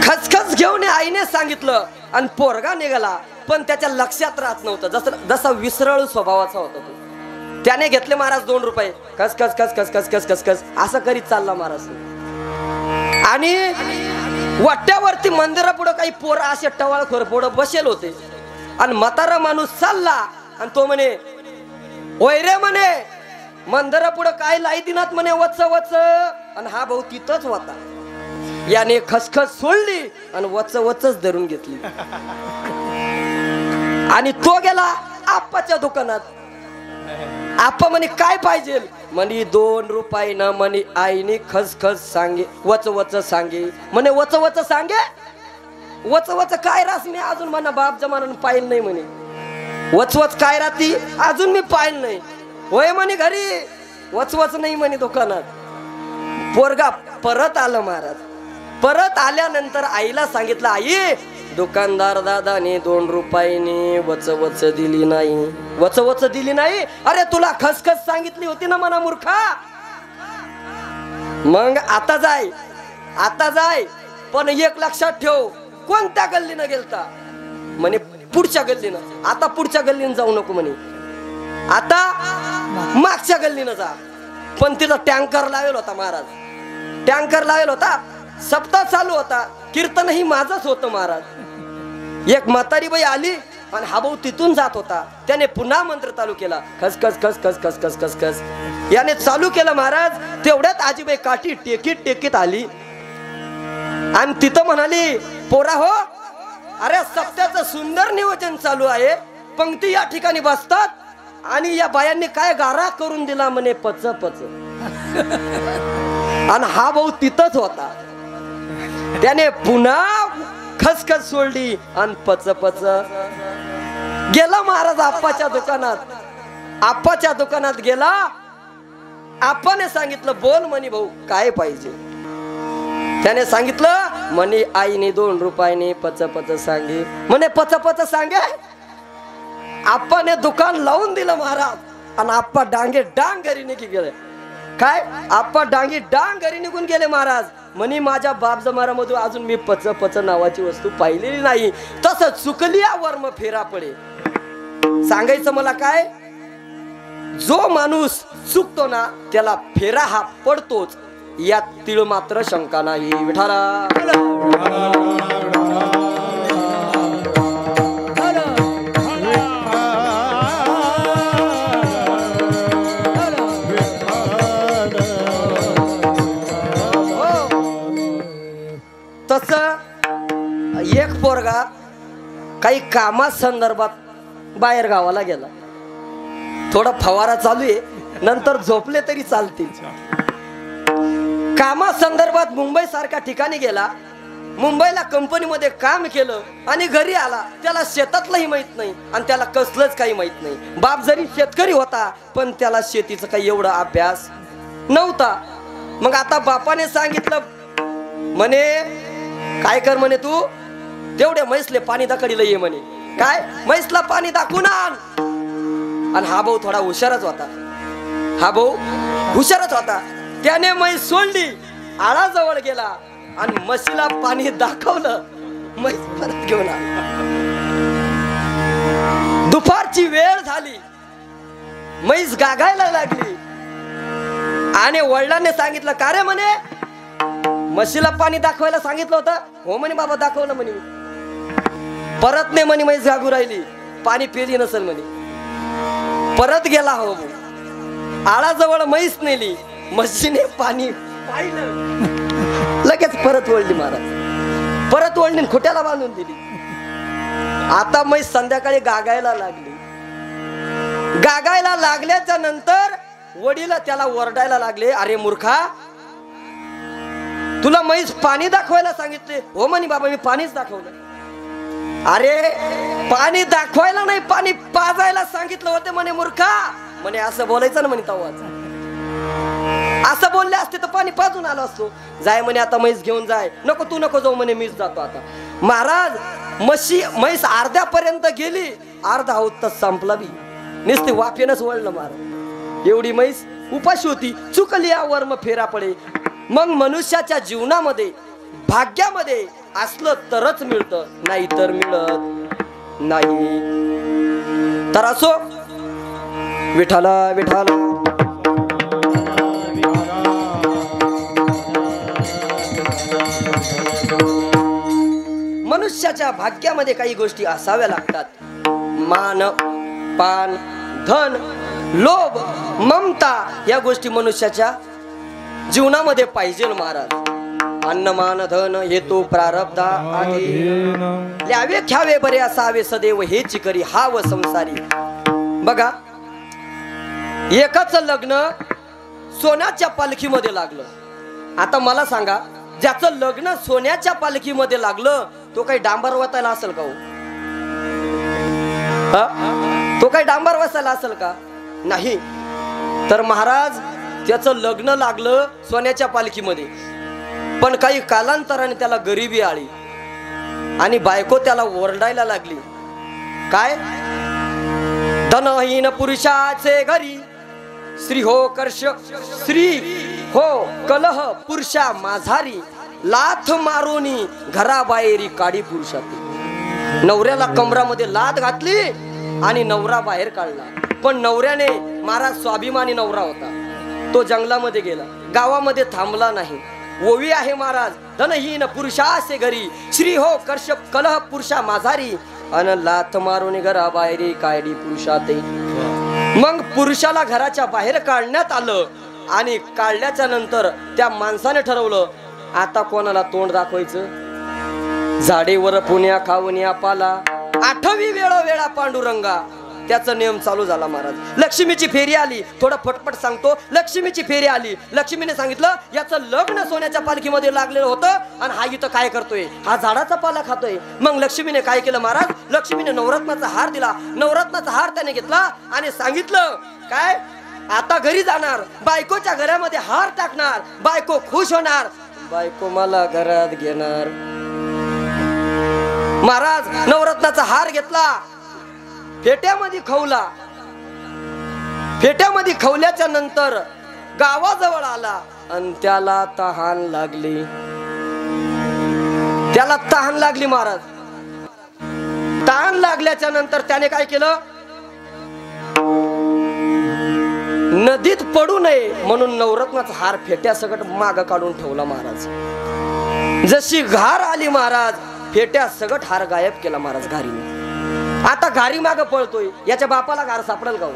खसखस घेऊन आईने सांगितलं आणि पोरगा निघाला पण त्याच्या लक्षात राहत नव्हतं. जसा विसरळू स्वभावाचा होता तो. त्याने घेतले महाराज 2 रुपये खस खस खस खस खस खस खस खस असं करीत चालला महाराज. आणि वाट्यावरती मंदिरापुढं काही पोरं असे टवाळ खोरपोडं बसेल होते आणि म्हातारा माणूस चालला आणि तो म्हणे ओयरे म्हणे मंदिरापुढं काय लाई दिनात म्हणे वच वच. आणि हा भाऊ तिथंच होता. याने खसखस सोडली आणि वच वचच धरून घेतली. आणि तो गेला आप्पाच्या दुकानात. आप्पा म्हणे काय पाहिजे म्हणे 2 रुपयानं म्हणे आईने खसखस सांगे वच वच सांगे म्हणे वच वच सांगे. वच वच काय रास मी अजून म्हणा बाप जमानं पाहिलं नाही म्हणे. वच वच काय राहती अजून मी पाहिलं नाही. होय म्हणे घरी वच वच नाही म्हणे दुकानात. पोरगा परत आलं महाराज. परत आल्यानंतर आईला सांगितलं आई दुकानदार दादाने 2 रुपयाने वच वच दिली नाही. वच वच दिली नाही. अरे तुला खसखस सांगितली होती ना म्हणा मूर्खा. मग आता जाय पण एक लक्षात ठेव कोणत्या गल्लीनं गेलता म्हणे पुढच्या गल्लीनं. आता पुढच्या गल्लीनं जाऊ नको म्हणे. आता मागच्या गल्लीनं जा. पण तिथं टँकर लावेल होता महाराज. टँकर लावलेला होता, सप्ताह चालू होता, कीर्तनही माझंच होतं महाराज. एक म्हातारी बाई आली आणि हा भाऊ तिथून जात होता, त्याने पुन्हा मंत्र चालू केला, खसखस खसखस खसखस खसखस. याने चालू केलं महाराज. तेवढ्यात आजीबाई काठी टेकीत टेकीत आली आणि तिथं म्हणाली, पोरा हो, अरे सप्त्याचं सुंदर नियोजन चालू आहे, पंक्ती या ठिकाणी बसतात आणि या बायांनी काय गारा करून दिला म्हणे, पच पच. आणि हा भाऊ तिथंच होता, त्याने पुन्हा खसखस सोडली आणि पच पच. गेला महाराज आप्पाच्या दुकानात. आप्पाच्या दुकानात गेला, आप्पाने सांगितलं, बोल म्हणे भाऊ काय पाहिजे. त्याने सांगितलं म्हणे, आईने 2 रुपयाने पच पच सांगे. म्हणे पच पच सांगे. आप्पाने दुकान लावून दिलं महाराज आणि आप्पा डांगे डांग घरी निघून गेले. काय आप्पा डांगी डांग घरी निघून गेले महाराज. म्हणे माझ्या बाप जमारामधून अजून मी पच पच नावाची वस्तू पाहिलेली नाही. तसं चुकली वर्म फेरा पडे. सांगायचं मला काय, जो माणूस चुकतो ना त्याला फेरा हा पडतोच, यात तीळ मात्र शंका नाही. विठाला तस एक पोरगा काही कामा संदर्भात बाहेर गावाला गेला. थोडा फवारा चालू आहे, नंतर झोपले तरी चालतील. कामा संदर्भात मुंबई सारख्या ठिकाणी गेला. मुंबईला कंपनीमध्ये काम केलं आणि घरी आला. त्याला शेतातलंही माहित नाही आणि त्याला कसलंच काही माहित नाही. बाप जरी शेतकरी होता पण त्याला शेतीचा काही एवढा अभ्यास नव्हता. मग आता बापाने सांगितलं, म्हणे काय कर म्हणे, तू तेवढे म्हैसले पाणी दाखडीला ये म्हणे. काय म्हैसला पाणी दाखवून आण. आणि हा भाऊ थोडा हुशारच होता. हा भाऊ हुशारच होता. त्याने म्हैस सोडली, आळाजवळ गेला आणि म्हशीला पाणी दाखवलं. म्हैस परत घेऊन आला. दुपारची वेळ झाली, म्हैस गागायला लागली आणि वडिलांनी सांगितलं, का रे म्हणे, म्हशीला पाणी दाखवायला सांगितलं होतं. हो म्हणे बाबा दाखवलं म्हणे. परत नाही म्हणे, म्हैस गागू राहिली, पाणी पिली नसेल म्हणे. परत गेला हो, आळाजवळ म्हैस नेली, म्हशीने पाणी पाहिलं, लगेच परत वळली महाराज. परत वळली, खोट्याला बांधून दिली. आता म्हैस संध्याकाळी गागायला लागली. गागायला लागल्याच्या नंतर वडील त्याला ओरडायला लागले, अरे मूर्खा, तुला म्हैस पाणी दाखवायला सांगितले. हो म्हणे बाबा मी पाणीच दाखवलं. अरे पाणी दाखवायला नाही, पाणी पाजायला सांगितलं होते म्हणे मूर्खा. म्हणे असं बोलायचं ना म्हणे, तवाच असं बोलले असते तर पाणी पाजून आलो असतो. जाय म्हणे आता म्हैस घेऊन जाय. नको तू नको जाऊ म्हणे, मीच जातो आता. महाराज म्हैस अर्ध्यापर्यंत गेली, अर्धा होत संपला बी, नुसते वाफेनच वळलं महाराज. एवढी म्हैस उपाशी होती. चुकली यावर मग फेरा पडे. मग मनुष्याच्या जीवनामध्ये भाग्यामध्ये असलं तरच मिळतं, नाही तर मिळत नाही. तर असो, विठाला विठाला मनुष्याच्या भाग्यामध्ये काही गोष्टी असाव्या लागतात. मान, पान, धन, लोभ, ममता या गोष्टी मनुष्याच्या जीवनामध्ये पाहिजे महाराज. अन्न मान धन हे तो प्रारब्धा आधी, ल्यावे ख्यावे बरे असावे सदैव हेची करी हाव संसारी. बघा, एकाच लग्न सोन्याच्या पालखीमध्ये लागलं. आता मला सांगा, ज्याचं लग्न सोन्याच्या पालखीमध्ये लागलं तो काही डांबर वतायला असेल का हो? तो काही डांबर वसायला असेल का? नाही. तर महाराज त्याचं लग्न लागलं सोन्याच्या पालखीमध्ये, पण काही कालांतराने त्याला गरिबी आली आणि बायको त्याला ओरडायला लागली. काय? धनहीन पुरुषाचे घरी श्री हो कर्ष, श्री हो कलह पुरुषा माझारी, लाथ मारोनी घराबाहेरी काढी पुरुषाती. नवऱ्याला कमरामध्ये लाथ घातली आणि नवरा बाहेर काढला. पण नवऱ्याने, महाराज स्वाभिमानी नवरा होता, तो जंगलामध्ये गेला, गावामध्ये थांबला नाही. ओवी आहे महाराज. धनहीन पुरुषासे घरी श्री हो कर्षप कलह पुरुषा माझारी अन लाथ मारून घरा बाहेरी कायडी पुरुषाते. मग पुरुषाला घराच्या बाहेर काढण्यात आलं आणि काढल्याच्या नंतर त्या माणसाने ठरवलं आता कोणाला तोंड दाखवायचं. झाडेवर पुण्या खावण्या पाला 8वी वेळा पांडुरंगा. त्याचा नियम चालू झाला महाराज. लक्ष्मीची फेरी आली. थोडं फटफट सांगतो. लक्ष्मीची फेरी आली. लक्ष्मीने सांगितलं याचं लग्न सोन्याच्या पालखीमध्ये लागलेलं होतं आणि हा इथं काय करतोय, हा झाडाचा पाला खातोय. मग लक्ष्मीने काय केलं महाराज, लक्ष्मीने नवरत्नाचा हार दिला. नवरत्नाचा हार त्याने घेतला आणि सांगितलं काय आता घरी जाणार, बायकोच्या घरामध्ये हार टाकणार, बायको खुश होणार, बायको मला घरात घेणार. महाराज नवरत्नाचा हार घेतला, फेट्यामध्ये खवला. फेट्यामध्ये खवल्याच्या नंतर गावाजवळ आला आणि त्याला तहान लागली. त्याला तहान लागली महाराज. तहान लागल्याच्या नंतर त्याने काय केलं, नदीत पडू नये म्हणून नवरत्नाचा हार फेट्यासकट माग काढून ठेवला महाराज. जशी घार आली महाराज, फेट्या सगट हार गायब केला महाराज घारीने. आता घारी माग पळतोय. याच्या बापाला घार सापडेल का?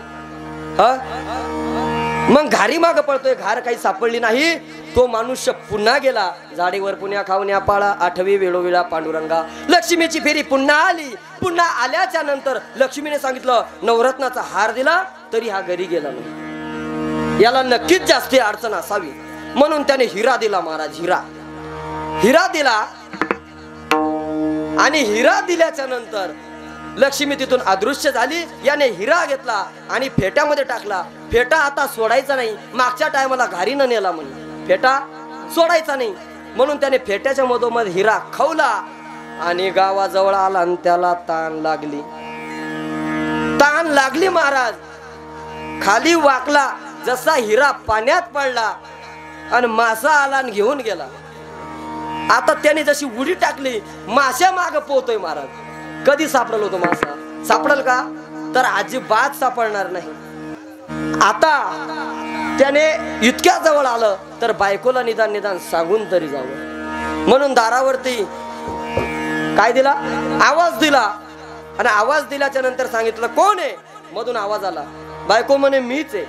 मग घारी माग पळतोय, घार काही सापडली नाही. तो मनुष्य पुन्हा गेला. झाडीवर पुण्या खावण्या पाळा 8वी वेळोवेळा पांडुरंगा. लक्ष्मीची फेरी पुन्हा आली. पुन्हा आल्याच्या नंतर लक्ष्मीने सांगितलं नवरत्नाचा हार दिला तरी हा घरी गेला नाही, याला नक्कीच जास्त अडचण असावी म्हणून त्याने हिरा दिला महाराज. हिरा दिला आणि हिरा दिल्याच्या नंतर लक्ष्मी तिथून अदृश्य झाली. याने हिरा घेतला आणि फेट्यामध्ये टाकला. फेटा आता सोडायचा नाही. मागच्या टायमाला घारीनं नेला म्हणून फेटा सोडायचा नाही म्हणून त्याने फेट्याच्या मधोमध हिरा खवला आणि गावाजवळ आला आणि त्याला ताण लागली महाराज. खाली वाकला. जसा हिरा पाण्यात पडला आणि मासा आला आणि घेऊन गेला. आता त्याने जशी उडी टाकली, माश्या माग पोहतोय महाराज. कधी सापडल होतो मासा? सापडल का? तर अजिबात सापडणार नाही. आता त्याने इतक्या जवळ आलं तर बायकोला निदान सांगून तरी जावं म्हणून दारावरती काय दिला, आवाज दिला. आणि आवाज दिल्याच्या नंतर सांगितलं कोण आहे. मधून आवाज आला. बायको म्हणे मीच आहे.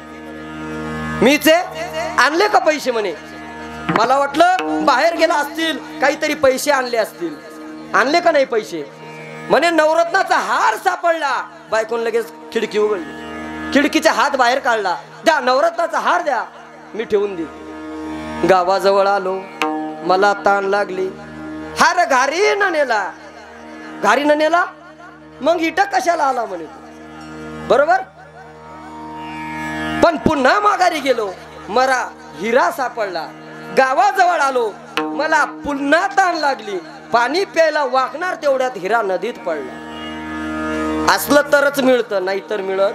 आणले का पैसे म्हणे. मला वाटलं बाहेर गेला असतील, काहीतरी पैसे आणले असतील. आणले का नाही पैसे म्हणे. नवरत्नाचा हार सापडला. बायकोन लगेच खिडकी उघडली. खिडकीचा हात बाहेर काढला. द्या नवरत्नाचा हार द्या, मी ठेवून दे. गावाजवळ आलो, मला ताण लागली. हार घारीनं नेला. मग इट कशाला आला म्हणे. बरोबर. पण पुन्हा माघारी गेलो, मला हिरा सापडला. गावाजवळ आलो, मला पुन्हा ताण लागली. पाणी प्यायला वाकणार तेवढ्यात हिरा नदीत पडला. असलं तरच मिळतं, नाहीतर मिळत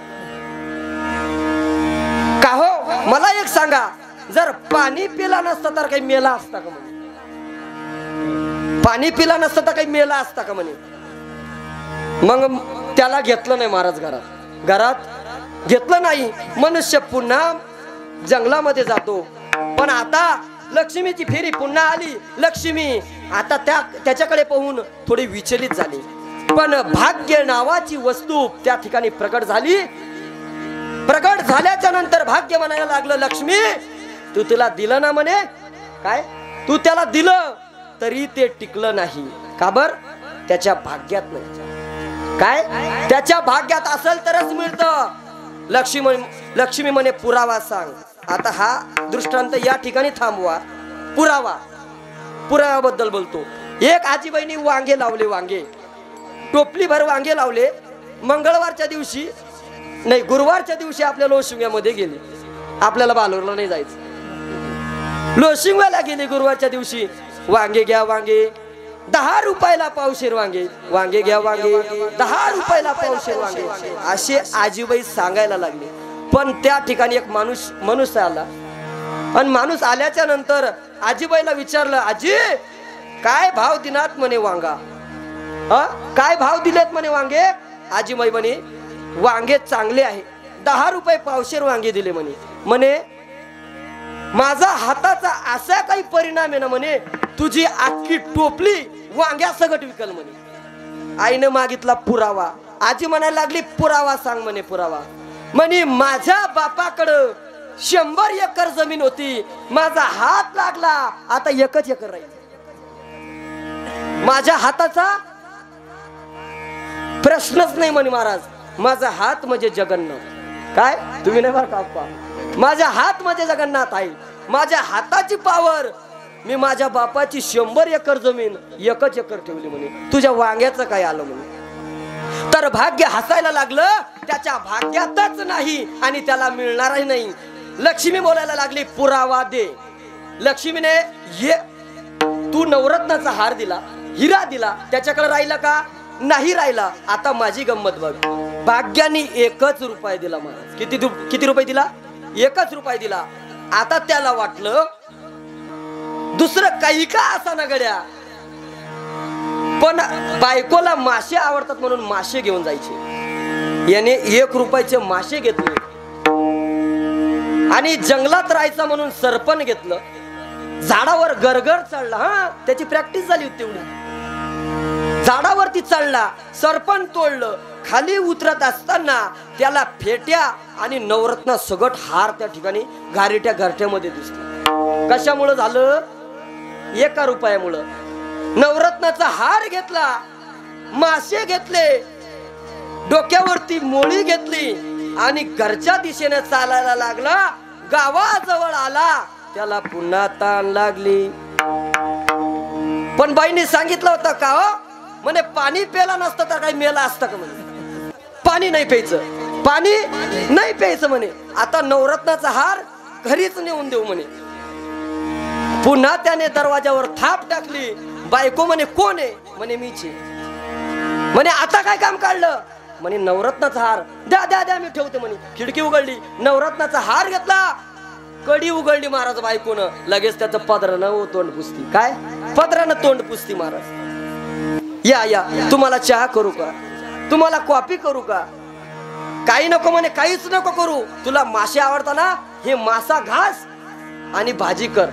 का हो. मला एक सांगा, जर पाणी पिला नसतं तर काही मेला असता का म्हणे. पाणी पिला नसतं तर काही मेला असता का म्हणे. मग त्याला घेतलं नाही महाराज घरात घेतलं नाही. मनुष्य पुन्हा जंगलामध्ये जातो. पण आता लक्ष्मीची फेरी पुन्हा आली. लक्ष्मी आता त्याच्याकडे पाहून थोडी विचलित झाली. पण भाग्य नावाची वस्तू त्या ठिकाणी प्रकट झाली. प्रकट झाल्याच्या नंतर भाग्य म्हणायला लागलं लक्ष्मी तू तिला दिलं ना म्हणे. काय तू त्याला दिलं तरी ते टिकलं नाही. का बर? त्याच्या भाग्यात नाही. काय त्याच्या भाग्यात असेल तरच मिळतं. लक्ष्मी म्हणे पुरावा सांग. आता हा दृष्टांत या ठिकाणी थांबवा. पुराव्याबद्दल बोलतो. एक आजीबाईंनी वांगे लावले. टोपली भर वांगे लावले. मंगळवारच्या दिवशी नाही, गुरुवारच्या दिवशी आपल्या लोशिंग्यामध्ये गेले. आपल्याला बालोरला नाही जायचं. लोशिंग्याला गेले गुरुवारच्या दिवशी. वांगे घ्या वांगे 10 रुपयाला पावशेर वांगे घ्या वांगे 10 रुपयाला पावशेर वांगे असे आजीबाई सांगायला लागले. पण त्या ठिकाणी एक माणूस आला आणि माणूस आल्याच्या नंतर आजीबाईला विचारलं आजी काय भाव दिनात म्हणे वांगा. काय भाव दिलेत म्हणे वांगे. आजीबाई म्हणे वांगे चांगले आहे. 10 रुपये पावशेर वांगे दिले म्हणे. माझा हाताचा असा काही परिणाम आहे ना म्हणे तुझी अख्खी टोपली वांग्या सगट विकल म्हणे. आईने मागितला पुरावा. आजी म्हणायला लागली पुरावा सांग म्हणे. पुरावा म्हणे माझ्या बापाकडं 100 एकर जमीन होती, माझा हात लागला आता 1च एकर राहील. माझ्या हाताचा प्रश्नच नाही म्हणे महाराज. माझा हात म्हणजे जगन्नाथ. काय तुम्ही नाही बरं का अप्पा, माझा हात म्हणजे जगन्नाथ आहे. माझ्या हाताची पावर, मी माझ्या बापाची 100 एकर जमीन 1च एकर ठेवली म्हणे. तुझ्या वांग्याचं काय आलं म्हणे. तर भाग्य हसायला लागलं. त्याच्या भाग्यातच नाही आणि त्याला मिळणारही नाही. लक्ष्मी बोलायला लागली पुरावा दे. लक्ष्मीने ये तू नवरत्नाचा हार दिला, हिरा दिला, त्याच्याकडे राहिला का नाही राहिला. आता माझी गंमत बघ. भाग्याने 1च रुपया दिला महाराज. किती रुपये दिला? 1च रुपया दिला. आता त्याला वाटलं दुसरं काही का असा ना गड्या, पण बायकोला मासे आवडतात म्हणून मासे घेऊन जायचे. याने 1 रुपयाचे मासे घेतले आणि जंगलात राहायचं म्हणून सरपण घेतलं. झाडावर गरगर चढला. हा त्याची प्रॅक्टिस झाली होती तेवढी. झाडावरती चढला, सरपण तोडलं. खाली उतरत असताना त्याला फेट्या आणि नवरत्न सगट हार त्या ठिकाणी घारीट्या घरट्यामध्ये दिसला. कशामुळे झालं? 1 रुपयामुळं. नवरत्नाचा हार घेतला, मासे घेतले, डोक्यावरती मोळी घेतली आणि घरच्या दिशेने चालायला लागला. गावाजवळ आला, त्याला पुन्हा ताण लागली. पण बाईने सांगितलं होतं का हो म्हणे पाणी प्यायला नसतं तर काही मेला असतं का म्हणे. पाणी नाही प्यायचं, पाणी नाही प्यायचं म्हणे. आता नवरत्नाचा हार घरीच नेऊन देऊ म्हणे. पुन्हा त्याने दरवाजावर थाप टाकली. बायको म्हणे कोण आहे म्हणे मीच आहे. म्हणे आता काय काम काढलं म्हणे नवरत्नाचा हार. द्या द्या द्या मी ठेवते म्हणे. खिडकी उघडली, नवरत्नाचा हार घेतला, कडी उघडली महाराज बायकोनं. लगेच त्याचं पदरानं तोंड पुसती. काय पदरानं तोंड पुसती महाराज. या या तुम्हाला चहा करू का, तुम्हाला कॉफी करू का? काही नको म्हणे, काहीच नको करू. तुला मासे आवडता ना, हे मासा घास आणि भाजी कर.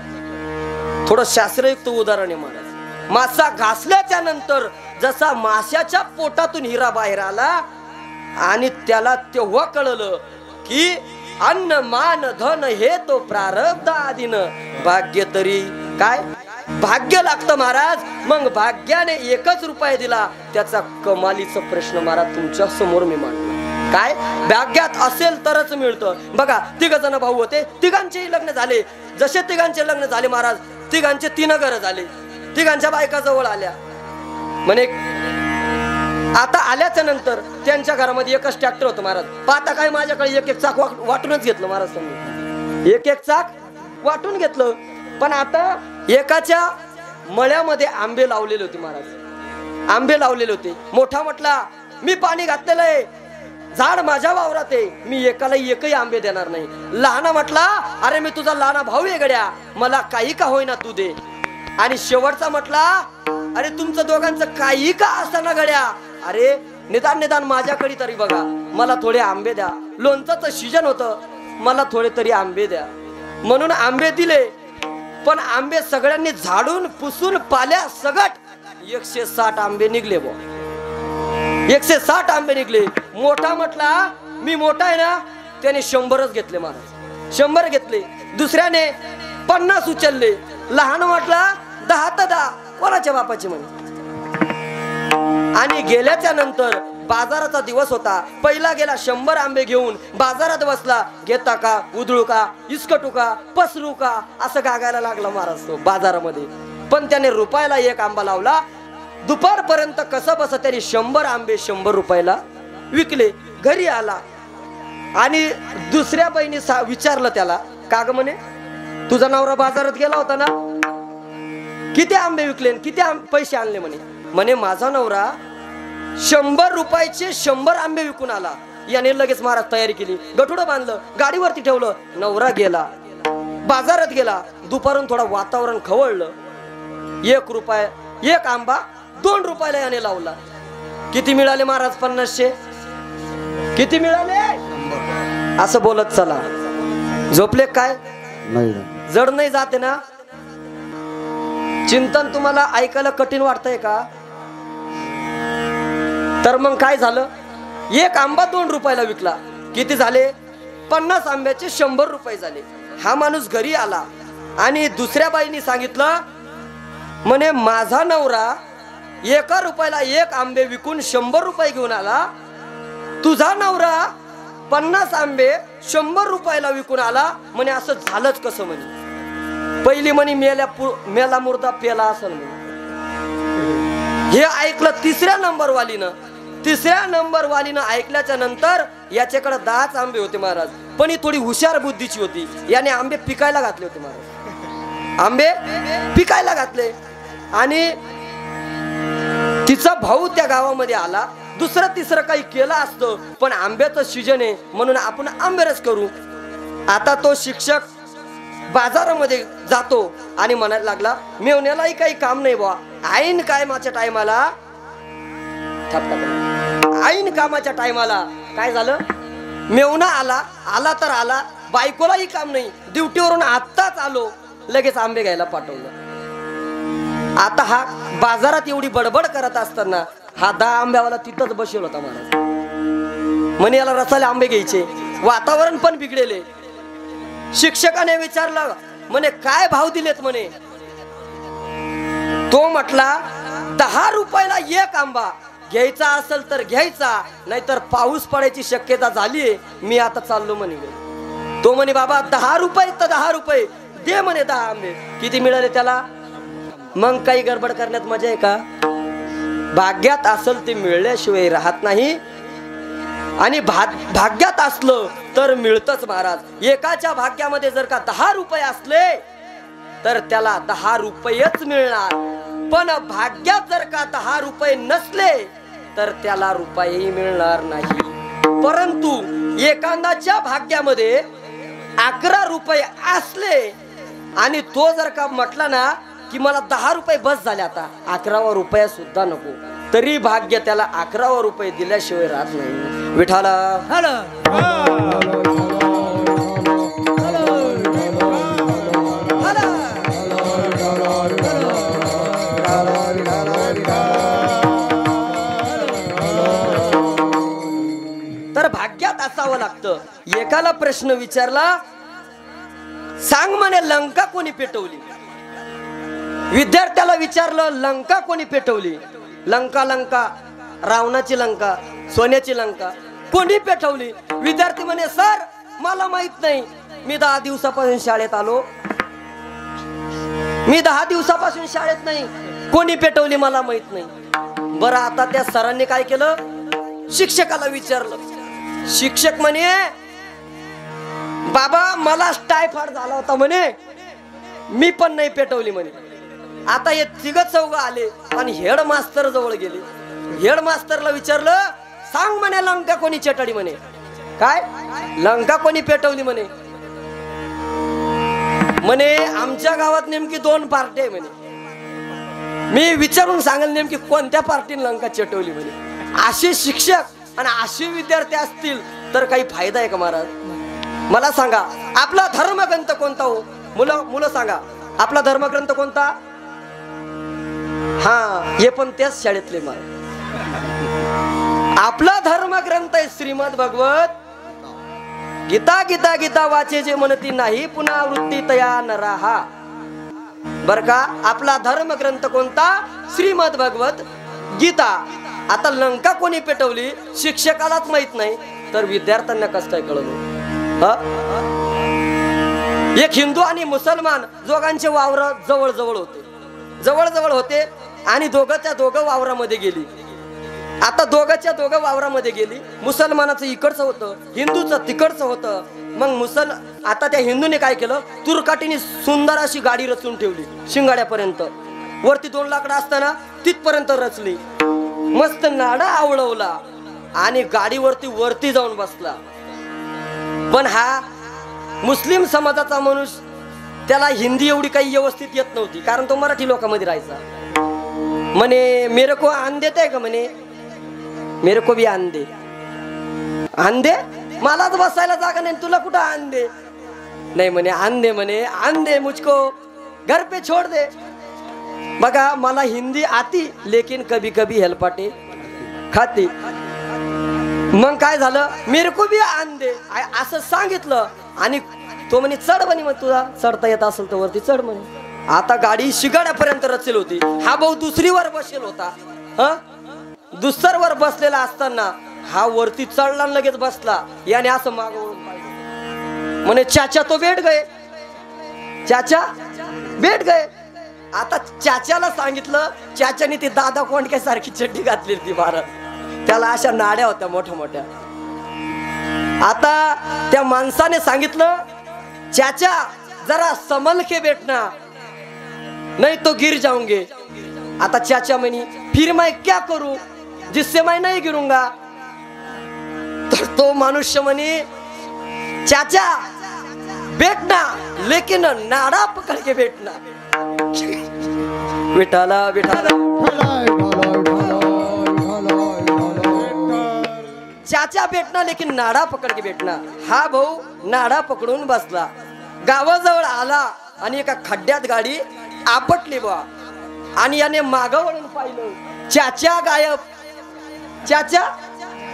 थोडं शास्त्रयुक्त उदाहरण आहे महाराज. मासा घासल्याच्या नंतर जसा माशाच्या पोटातून हिरा बाहेर आला आणि त्याला तेव्हा कळलं की अन्न मान धन हे तो प्रारब्ध आधीनं. भाग्य तरी काय भाग्य लागतं महाराज. मग भाग्याने 1च रुपया दिला. त्याचा कमालीचा प्रश्न महाराज तुमच्या समोर मी मांडला. काय भाग्यात असेल तरच मिळतं. बघा 3 जण भाऊ होते, तिघांचेही लग्न झाले. जसे तिघांचे लग्न झाले महाराज, तिघांचे 3 घरं झाले. तिघांच्या बायका जवळ आल्या. म्हणे आता आल्याच्या नंतर त्यांच्या घरामध्ये 1च ट्रॅक्टर होतं महाराज. पाहता काय माझ्याकडे 1-1 चाक वाटूनच घेतलं महाराज. समजा 1-1 चाक वाटून घेतलं. पण आता एकाच्या मळ्यामध्ये आंबे लावलेले होते महाराज. आंबे लावलेले होते. मोठा म्हटला मी पाणी घातलेलं आहे, झाड माझ्या वावरात आहे, मी एकाला 1ही आंबे देणार नाही. लहाना म्हटला अरे मी तुझा लहाना भाऊ आहे गड्या, मला काही का होईना तू दे. आणि शेवटचा म्हटला अरे तुमचं दोघांचं काही का असताना गड्या, अरे निदान माझ्याकडे तरी बघा, मला थोडे आंबे द्या. लोणचं सीजन होतं, मला थोडे तरी आंबे द्या. म्हणून आंबे दिले. पण आंबे सगळ्यांनी झाडून पुसून पाल्या सगट 160 आंबे निघले. 160 आंबे निघले. मोठा म्हटला मी मोठा आहे ना, त्याने 100च घेतले महाराज. 100 घेतले. दुसऱ्याने 50 उचलले. लहान म्हटला 10 तर 10 कोणाच्या बापाचे म्हणे. आणि गेल्याच्या नंतर बाजाराचा दिवस होता. पहिला गेला 100 आंबे घेऊन बाजारात बसला. घेता का, उधळू का, इसकटू का, पसरू का, असं गागायला लागला महाराज तो बाजारामध्ये. पण त्याने रुपयाला 1 आंबा लावला. दुपारपर्यंत कसं बस त्याने 100 आंबे 100 रुपयाला विकले. घरी आला आणि दुसऱ्या बहिणी विचारलं त्याला का ग म्हणे तुझा नवरा बाजारात गेला होता ना, किती आंबे विकले, किती पैसे आणले म्हणे. म्हणे माझा नवरा 100 रुपयाचे 100 आंबे विकून आला. याने लगेच महाराज तयारी केली. गठुडं बांधलं, गाडीवरती ठेवलं. नवरा गेला, बाजारात गेला. दुपारून थोडा वातावरण खवळलं. 1 रुपया 1 आंबा 2 रुपयाला याने लावला. किती मिळाले महाराज? 50. किती मिळाले? असं बोलत चला. झोपले काय? नाही जड नाही जाते ना. चिंतन तुम्हाला ऐकायला कठीण वाटतंय का? तर मग काय झालं, एक आंबा 2 रुपयाला विकला. किती झाले? 50 आंब्याचे 100 रुपये झाले. हा माणूस घरी आला आणि दुसऱ्या बाईनी सांगितलं, म्हणे माझा नवरा 1 रुपयाला 1 आंबे विकून 100 रुपये घेऊन आला, तुझा नवरा 50 आंबे 100 रुपयाला विकून आला. म्हणे असं झालंच कसं? म्हणे पहिली म्हणे मेला मुर्दा पेला असं म्हणे. हे ऐकलं तिसऱ्या नंबर वालीनं ऐकल्याच्या नंतर याच्याकडे 10च आंबे होते महाराज, पण ही थोडी हुशार बुद्धीची होती. याने आंबे पिकायला घातले होते महाराज, आंबे पिकायला घातले. आणि तिचा भाऊ त्या गावामध्ये आला. दुसरं तिसरं काही केलं असतं, पण आंब्याचं सीजन आहे म्हणून आपण आंबेरस करू. आता तो शिक्षक बाजारामध्ये जातो आणि म्हणायला लागला, मेवण्यालाही काही काम नाही बुवा. ऐन कामाच्या टायमाला काय झालं, मेवणा आला तर आला, बायकोलाही काम नाही, ड्युटीवरून आत्ताच आलो, लगेच आंबे घ्यायला पाठवलं. आता हा बाजारात एवढी बडबड करत असताना हा 10 आंब्यावाला तिथंच बसेल होता महाराज. म्हणे याला रसाले आंबे घ्यायचे, वातावरण पण बिघडेले. शिक्षकाने विचारलं, म्हणे काय भाव दिलेत? म्हणे तो म्हटला 10 रुपयाला 1 आंबा, घ्यायचा असेल तर घ्यायचा, नाहीतर पाऊस पडायची शक्यता झालीये, मी आता चाललो म्हणे. तो म्हणे बाबा 10 रुपये तर 10 रुपये दे म्हणे 10 आंबे. किती मिळाले त्याला? मग काही गडबड करण्यात मजा आहे का? भाग्यात असेल ते मिळल्याशिवाय राहत नाही, आणि भाग्यात असलं तर मिळतच महाराज. एकाच्या भाग्यामध्ये जर का 10 रुपये असले तर त्याला 10 रुपयेच मिळणार, पण भाग्यात जर का 10 रुपये नसले तर त्याला रुपयेही मिळणार नाही. परंतु एखाद्याच्या भाग्यामध्ये 11 रुपये असले आणि तो जर का म्हटला ना की मला 10 रुपये बस झाले, आता 11वा रुपया सुद्धा नको, तरी भाग्य त्याला 11वा रुपये दिल्याशिवाय राहत नाही. विठाला तर भाग्यात असावं लागतं. एकाला प्रश्न विचारला, सांग म्हणे लंका कोणी पेटवली? विद्यार्थ्याला विचारलं, लंका कोणी पेटवली? लंका रावणाची लंका, सोन्याची लंका कोणी पेटवली? विद्यार्थी म्हणे सर मला माहित नाही, मी 10 दिवसापासून शाळेत आलो, मी 10 दिवसापासून शाळेत नाही, कोणी पेटवली मला माहित नाही. बरं, आता त्या सरांनी काय केलं, शिक्षकाला विचारलं. शिक्षक म्हणे बाबा मला टायफॉइड झाला होता म्हणे, मी पण नाही पेटवली म्हणे. आता हे 3 आले आणि हेडमास्तर जवळ गेले. हेडमास्टरला विचारलं, सांग म्हणे लंका कोणी चटडी? म्हणे काय लंका कोणी पेटवली? म्हणे आमच्या गावात नेमकी 2 पार्टी आहे म्हणे, मी विचारून सांगेल नेमकी कोणत्या पार्टीने लंका चटवली म्हणे. असे शिक्षक आणि असे विद्यार्थी असतील तर काही फायदा आहे का महाराज? मला सांगा आपला धर्मग्रंथ कोणता हो? मुलं सांगा आपला धर्मग्रंथ कोणता? हा, हे पण त्याच शाळेतले महाराज. आपला धर्मग्रंथ आहे श्रीमद भगवत गीता. गीता गीता वाचे जे म्हणती नाही पुन्हा वृत्ती तया नराहा. बर का, आपला धर्मग्रंथ कोणता? श्रीमद भगवत गीता. आता लंका कोणी पेटवली शिक्षकालाच माहित नाही तर विद्यार्थ्यांना कसं काय कळलं? एक हिंदू आणि मुसलमान दोघांचे वावर जवळ होते आणि दोघं वावरामध्ये गेली. आता दोघं वावरामध्ये गेली. मुसलमानाचं इकडचं होतं, हिंदूचं तिकडचं होतं. मग आता त्या हिंदूने काय केलं, तुरकाटीने सुंदर अशी गाडी रचून ठेवली शिंगाड्यापर्यंत. वरती 2 लाकडं असताना तिथपर्यंत रचली. मस्त नाडा आवळवला आणि गाडीवरती जाऊन बसला. पण हा मुस्लिम समाजाचा माणूस, त्याला हिंदी एवढी काही व्यवस्थित येत नव्हती, कारण तो मराठी लोकांमध्ये राहायचा. म्हणे मेरे को आन देते का? म्हणे मेरे को भी आन दे. आन दे? मलाच बसायला जागा नाही, तुला कुठं आन दे? नाही म्हणे आन दे, म्हणे आन दे मुझको घर पे छोड़ दे. बघा मला हिंदी आती लेकिन कभी कभी हेलपाटे खाती. मग काय झालं, मेरे को भी आण दे असं सांगितलं आणि तो म्हणे चढ म्हणे, मग तुला चढता येत असेल तर वरती चढ म्हणे. आता गाडी शिगाड्यापर्यंत रचेल होती. हा भाऊ दुसरीवर बसेल होता. हा दुसरीवर बसलेला असताना हा वरती चढला लगेच बसला. याने असं माग वळून पाहिलं म्हणे चाचा तो बैठ गए, चाचा बैठ गए. आता चाच्याला सांगितलं, चाच्याने ती दादा कोंडक्यासारखी चड्डी घातली ती भारत. त्याला अशा नाड्या होत्या मोठ्या मोठ्या. आता त्या माणसाने सांगितलं, चाचा जरा संभल के बैठना नहीं तो गिर जाऊंगे. आता चाचा म्हणी फिर मैं क्या करूं जिससे मैं नहीं गिरूंगा. तर तो मनुष्य म्हणे चाचा बैठना लेकिन नाड़ा पकड़ के बैठना. विठाला विठाला चाचा बैठना लेकिन नाड़ा पकड़ के बैठना. हा भाऊ नाड़ा पकडून बसला. गावाजवळ आला आणि एका खड्ड्यात गाडी आपटली बा. आणि याने माग वळून पाहिलं, चाचा गायब, चाचा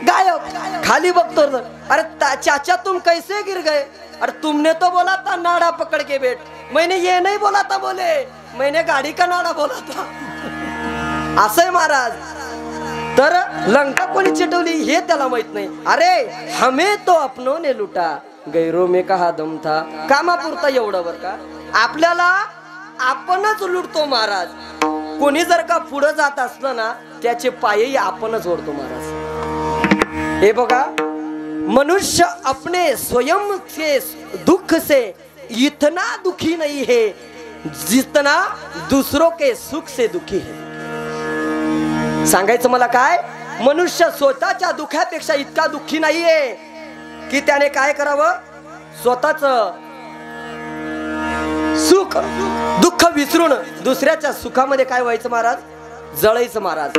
गायब. खाली बघतो, अरे चाचा तुम कैसे गिर गए. अरे तुमने तो बोला था नाड़ा पकड़ के बैठ. मैंने ये नहीं बोला था, बोले मैंने गाड़ी का नाड़ा बोला था. असं आहे महाराज. तर लंका कोणी चिटवली हे त्याला माहित नाही. अरे हमें तो अपनों ने लुटा, गैरों में कहा दम था. कामापुरता एवढं बर का, आपल्याला आपणच लुटतो महाराज. कोणी जर का पुढे जात असलं ना त्याचे पायही आपणच ओढतो महाराज. हे बघा, मनुष्य अपने स्वयं के दुख से इतना दुखी नहीं है जितना दूसरों के सुख से दुखी है. सांगायचं मला काय, मनुष्य स्वतःच्या दुःखापेक्षा इतका दुःखी नाहीये की त्याने काय करावं, स्वतःच सुख दुःख विसरून दुसऱ्याच्या सुखामध्ये काय व्हायचं महाराज, जळायचं महाराज.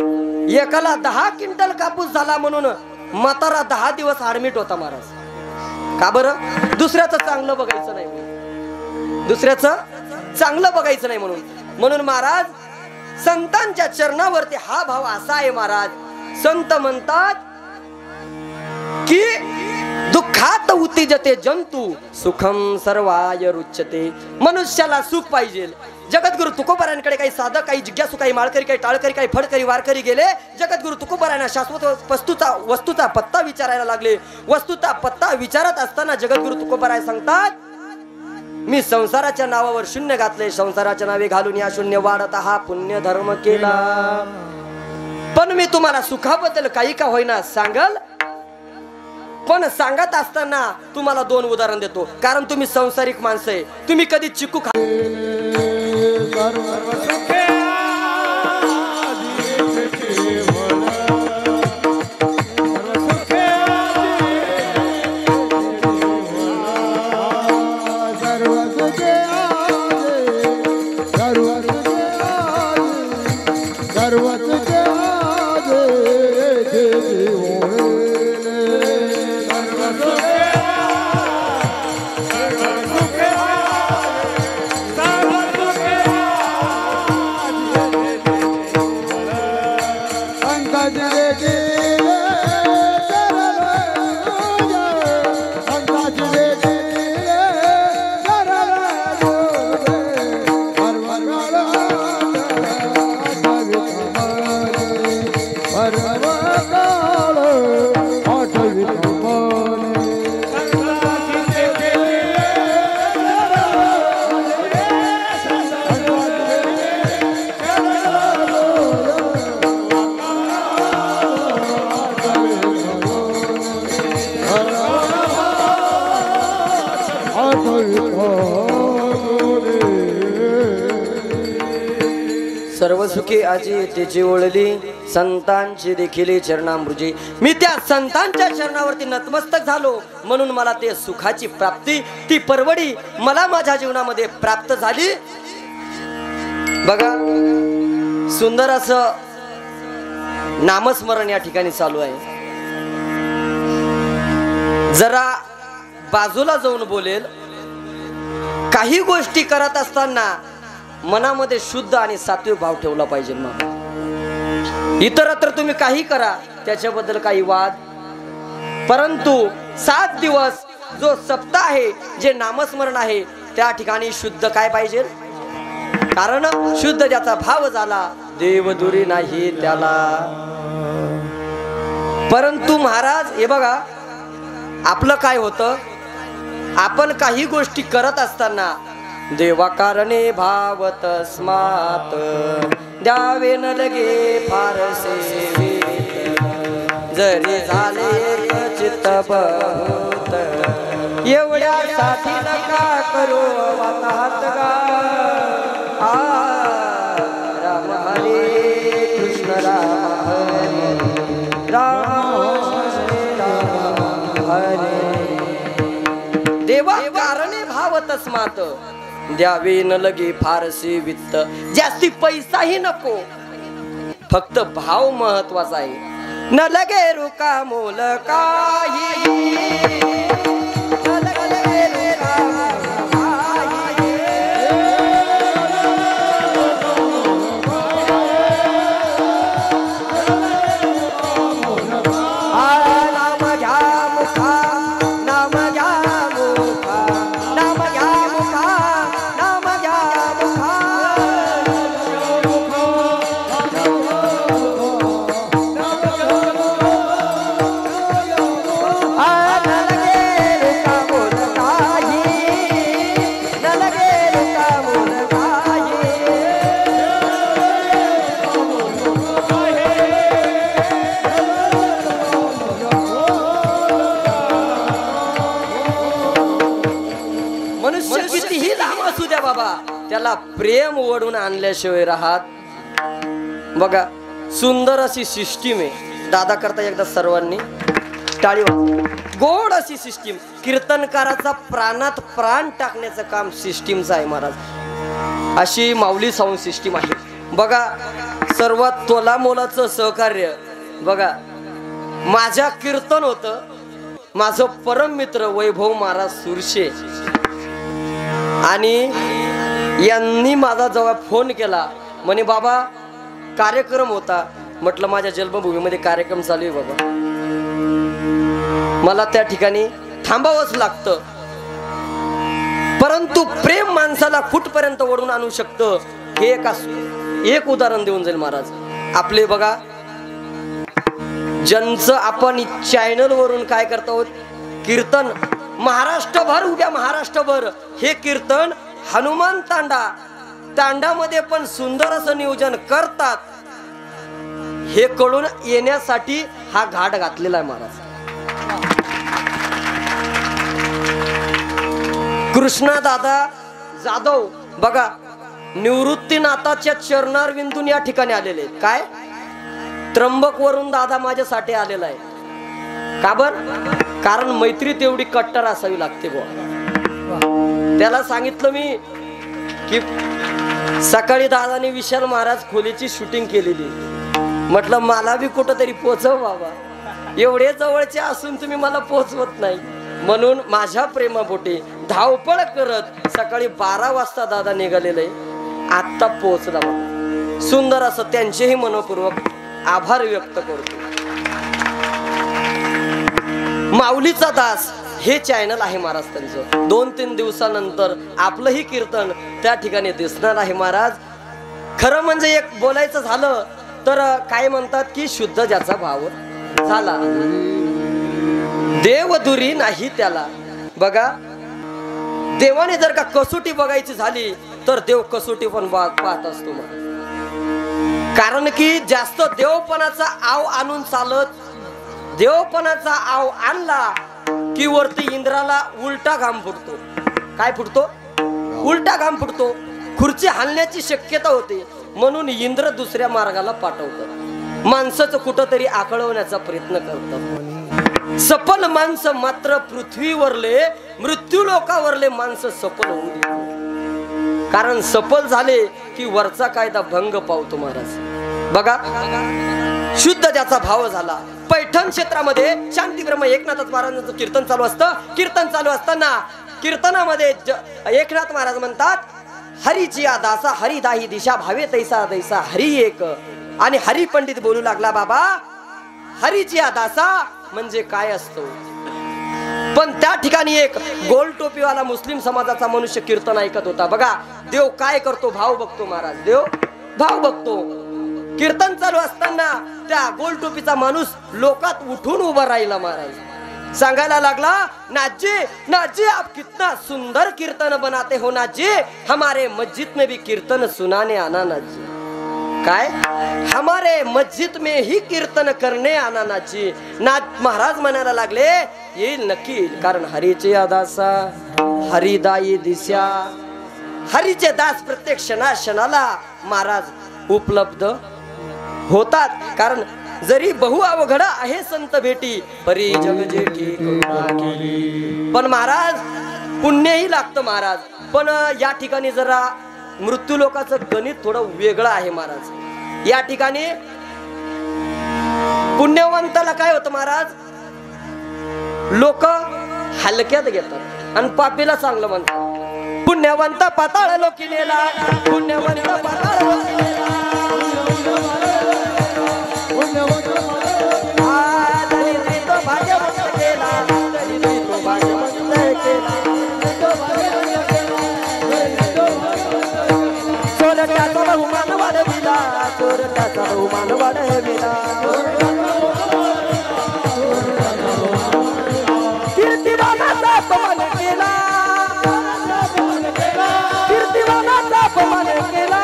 एकाला 10 क्विंटल कापूस झाला म्हणून म्हातारा 10 दिवस ऍडमिट होता महाराज. का बरं, दुसऱ्याचं चांगलं बघायचं नाही म्हणून, दुसऱ्याचं चांगलं बघायचं नाही म्हणून. म्हणून महाराज संतांच्या चरणावरती हा भाव असा आहे महाराज. संत म्हणतात की दुःखात उत्तेजते जंतु सुखम सर्वाय रुच्यते. मनुष्याला सुख पाहिजे. जगद्गुरु तुकोबारांकडे काही साधक, काही जिज्ञासू, काही माळकरी, काही टाळकरी, काही फडकरी, वारकरी गेले. जगद्गुरु तुकोबारांना शाश्वत वस्तूचा पत्ता विचारायला लागले. वस्तूचा पत्ता विचारत असताना जगद्गुरु तुकोबाराय सांगतात, मी संसाराच्या नावावर शून्य घातले, संसाराच्या नावे घालून या शून्य वाढत हा पुण्य धर्म केला. पण मी तुम्हाला सुखाबद्दल काही का होईना सांगल. पण सांगत असताना तुम्हाला 2 उदाहरण देतो, कारण तुम्ही संसारिक माणसं आहे. तुम्ही कधी चिकू खा सर्व सुखी आजी त्याची ओळली संतांची देखील चरणामृजी. मी त्या संतांच्या चरणावरती नतमस्तक झालो म्हणून मला ते सुखाची प्राप्ती, ती परवडी मला माझ्या जीवनामध्ये प्राप्त झाली. बघा सुंदर असं नामस्मरण या ठिकाणी चालू आहे. जरा बाजूला जाऊन बोलेल. काही गोष्टी करत असताना मनामध्ये शुद्ध आणि सात्विक भाव ठेवला पाहिजे. मग इतरत्र तुम्ही काही करा त्याच्याबद्दल काही वाद, परंतु 7 दिवस जो सप्ताह आहे, जे नामस्मरण आहे, त्या ठिकाणी शुद्ध काय पाहिजे. कारण शुद्ध ज्याचा भाव झाला देव दुरी नाही त्याला. परंतु महाराज हे बघा, आपलं काय होतं, आपण काही गोष्टी करत असताना देवा कारणे भाव तस्मात द्यावे न लगे फारसे जरी झाले एक चित्त बहुत एवढ्यासाठी नका करू वाताहत गा. राम हरे कृष्ण राम हरे राम हरे. देवा कारणे भाव तस्मात द्यावे न लगे फारसे वित्त. जास्ती पैसाही नको, फक्त भाव महत्वाचा आहे. न लगे रुका मोल काही, न लगे रुका मोल काही. नाम घ्या मुखा, नाम घ्या मुखा, नाम घ्या मुखा, नाम घ्या मुखा. बाबा त्याला प्रेम ओढून आणल्याशिवाय राहत. बघा सुंदर अशी सिस्टीम आहे. दादा करता एकदा सर्वांनी टाळी वाजवा. गोड अशी सिस्टीम, कीर्तनकाराचा प्राणात प्राण टाकण्याचं काम सिस्टीमचं आहे महाराज. अशी माऊली साऊंड सिस्टीम आहे. बघा सर्वात तोला मोलाचं सहकार्य. बघा माझ्या कीर्तन होतं, माझं परम मित्र वैभव महाराज सुरशे, आणि यांनी माझा जेव्हा फोन केला म्हणे बाबा कार्यक्रम होता. म्हटलं माझ्या जन्मभूमीमध्ये कार्यक्रम चालू आहे बाबा, मला त्या ठिकाणी थांबावंच लागतं. परंतु प्रेम माणसाला कुठपर्यंत ओढून आणू शकतं हे एक उदाहरण देऊन जाईल महाराज. आपले बघा ज्यांचं आपण चॅनल वरून काय करतो कीर्तन, महाराष्ट्रभर उद्या महाराष्ट्रभर हे कीर्तन हनुमान तांडामध्ये पण सुंदर असं नियोजन करतात. हे कळून येण्यासाठी हा घाट घातलेला आहे महाराज. कृष्णा दादा जाधव बघा निवृत्तीनाथाच्या चरणारविंदून या ठिकाणी आलेले. काय त्र्यंबक वरून दादा माझ्यासाठी आलेला आहे. का बर? कारण मैत्री तेवढी कट्टर असावी लागते बुवा. त्याला सांगितलं मी की सकाळी दादाने विशाल महाराज खोलीची शूटिंग केलेली. म्हटलं मला बी कुठंतरी पोचव बाबा, एवढे जवळचे असून तुम्ही मला पोचवत नाही. म्हणून माझ्या प्रेमापोटी धावपळ करत सकाळी 12 वाजता दादा निघालेले, आत्ता पोचला. सुंदर असं त्यांचेही मनपूर्वक आभार व्यक्त करतो. माऊलीचा दास हे चॅनल आहे महाराज त्यांचं. 2-3 दिवसानंतर आपलंही कीर्तन त्या ठिकाणी दिसणार आहे महाराज. खरं म्हणजे एक बोलायचं झालं तर काय म्हणतात की शुद्ध ज्याचा भाव झाला देव दुरी नाही त्याला. बघा देवाने जर का कसोटी बघायची झाली तर देव कसोटी पण पाहत असतो. कारण की जास्त देवपणाचा आव आणून चालत, देवपणाचा आव आणला की वरती इंद्राला उलटा घाम फुटतो. काय फुटतो? उलटा घाम फुटतो. खुर्ची हलण्याची शक्यता होते. म्हणून इंद्र दुसऱ्या मार्गाला पाठवतात. माणसाचं कुठंतरी आकळवण्याचा प्रयत्न करतात. सफल माणसं मात्र पृथ्वीवरले मृत्यू लोकावरले माणसं सफल होऊ देत. कारण सफल झाले की वरचा कायदा भंग पावतो महाराज. बघा शुद्ध ज्याचा भाव झाला. पैठण क्षेत्रामध्ये शांतीब्रह्म एकनाथ महाराजांचं कीर्तन चालू असतं. कीर्तन चालू असताना कीर्तनामध्ये एकनाथ महाराज म्हणतात हरीची या दासा हरिदाही दिशा भावे तैसा दैसा हरी एक. आणि हरी पंडित बोलू लागला बाबा हरीची या दासा म्हणजे काय असतो. पण त्या ठिकाणी एक गोल टोपीवाला मुस्लिम समाजाचा मनुष्य कीर्तन ऐकत होता. बघा देव काय करतो, भाव बघतो महाराज, देव भाव बघतो. कीर्तन चालू असताना त्या गोल टोपीचा माणूस लोकात उठून उभा राहिला. महाराज सांगायला लागला नाजी नाजी आप कितना सुंदर कीर्तन बनाते हो नाजी, हमारे मस्जिद में भी कीर्तन सुनाने आना नाजी. काय हमारे मस्जिद में ही कीर्तन करने आना नाजी. नाथ महाराज म्हणायला लागले येईल नक्की, कारण हरीचे दासा हरिदाई दिशा, हरीचे दास प्रत्येक क्षणाला महाराज उपलब्ध होतात. कारण जरी बहु अवघड आहे संत भेटी परी जग जेठी, पण महाराज पुण्यही लागतं महाराज. पण या ठिकाणी जरा मृत्यू लोकांचं गणित थोडं वेगळं आहे महाराज. या ठिकाणी पुण्यवंताला काय होतं महाराज, लोक हलक्यात घेतात आणि पापीला चांगलं म्हणतात. पुण्यवंत पाताळ लोकी नेला, पुण्यवंत पाताळ लोकी नेला. चोरट्याचा बहुमान वाढविला, चोरट्याचा बहुमान वाढविला. कीर्तिवानाचा अपमान केला, कीर्तिवानाचा अपमान केला.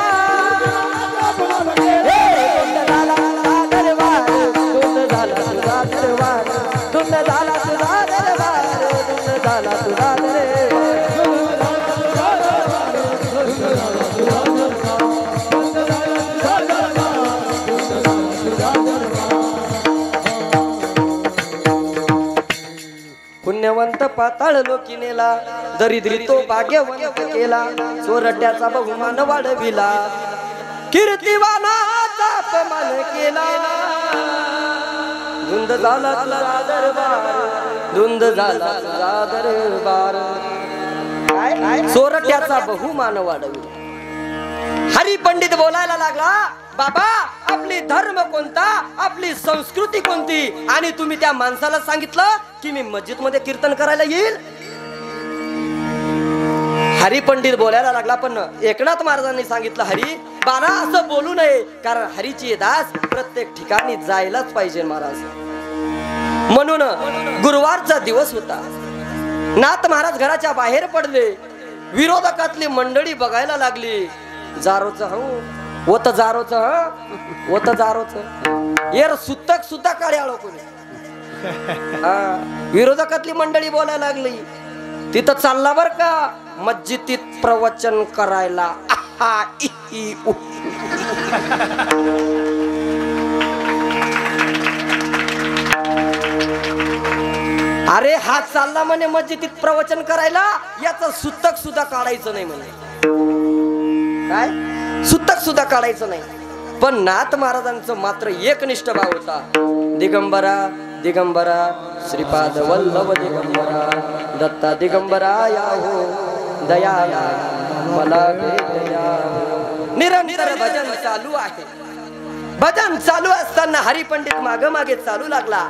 धुंद झाला तुझा दरबार, धुंद झाला तुझा दरबार, धुंद झाला तुझा दरबार. पुण्यवंत पाताळ लोकी नेला, दरिद्री तो भाग्यवंत केला. चोरट्याचा बहुमान वाढविला, कीर्तिवानाचा अपमान केला. धुंद झाला तुझा दरबार, धुंद झाला तुझा दरबार. चोरट्याचा बहुमान वाढविला. हरी पंडित बोलायला लागला बाबा आपली धर्म कोणता, आपली संस्कृती कोणती, आणि तुम्ही त्या माणसाला सांगितलं की मी मस्जिद मध्ये कीर्तन करायला येईल. हरी पंडित बोलायला लागला. पण एकनाथ महाराजांनी सांगितलं हरी बाळा असं बोलू नये, कारण हरीची दास प्रत्येक ठिकाणी जायलाच पाहिजे महाराज. म्हणून गुरुवारचा दिवस होता. नाथ महाराज घराच्या बाहेर पडले. विरोधकातली मंडळी बघायला लागली. जारोच होत जारोच होत जारोच येर सुतक सुद्धा काळे आलो कोणी. विरोधकातली मंडळी बोलायला लागली. तिथं चालला बर का मस्जिदीत प्रवचन करायला. अरे हा चालला म्हणे मस्जिदीत प्रवचन करायला, याचं सुतक सुद्धा काढायचं नाही म्हणे. काय सुतक सुद्धा काढायचं नाही. पण नाथ महाराजांचं मात्र एकनिष्ठ भाव होता. दिगंबरा दिगंबरा श्रीपाद वल्लभ दिगंबरा, दत्ता दिगंबरा या हो दयाला मला भेट द्या. निरंतर भजन चालू आहे. भजन चालू असताना हरी पंडित मागे मागे चालू लागला.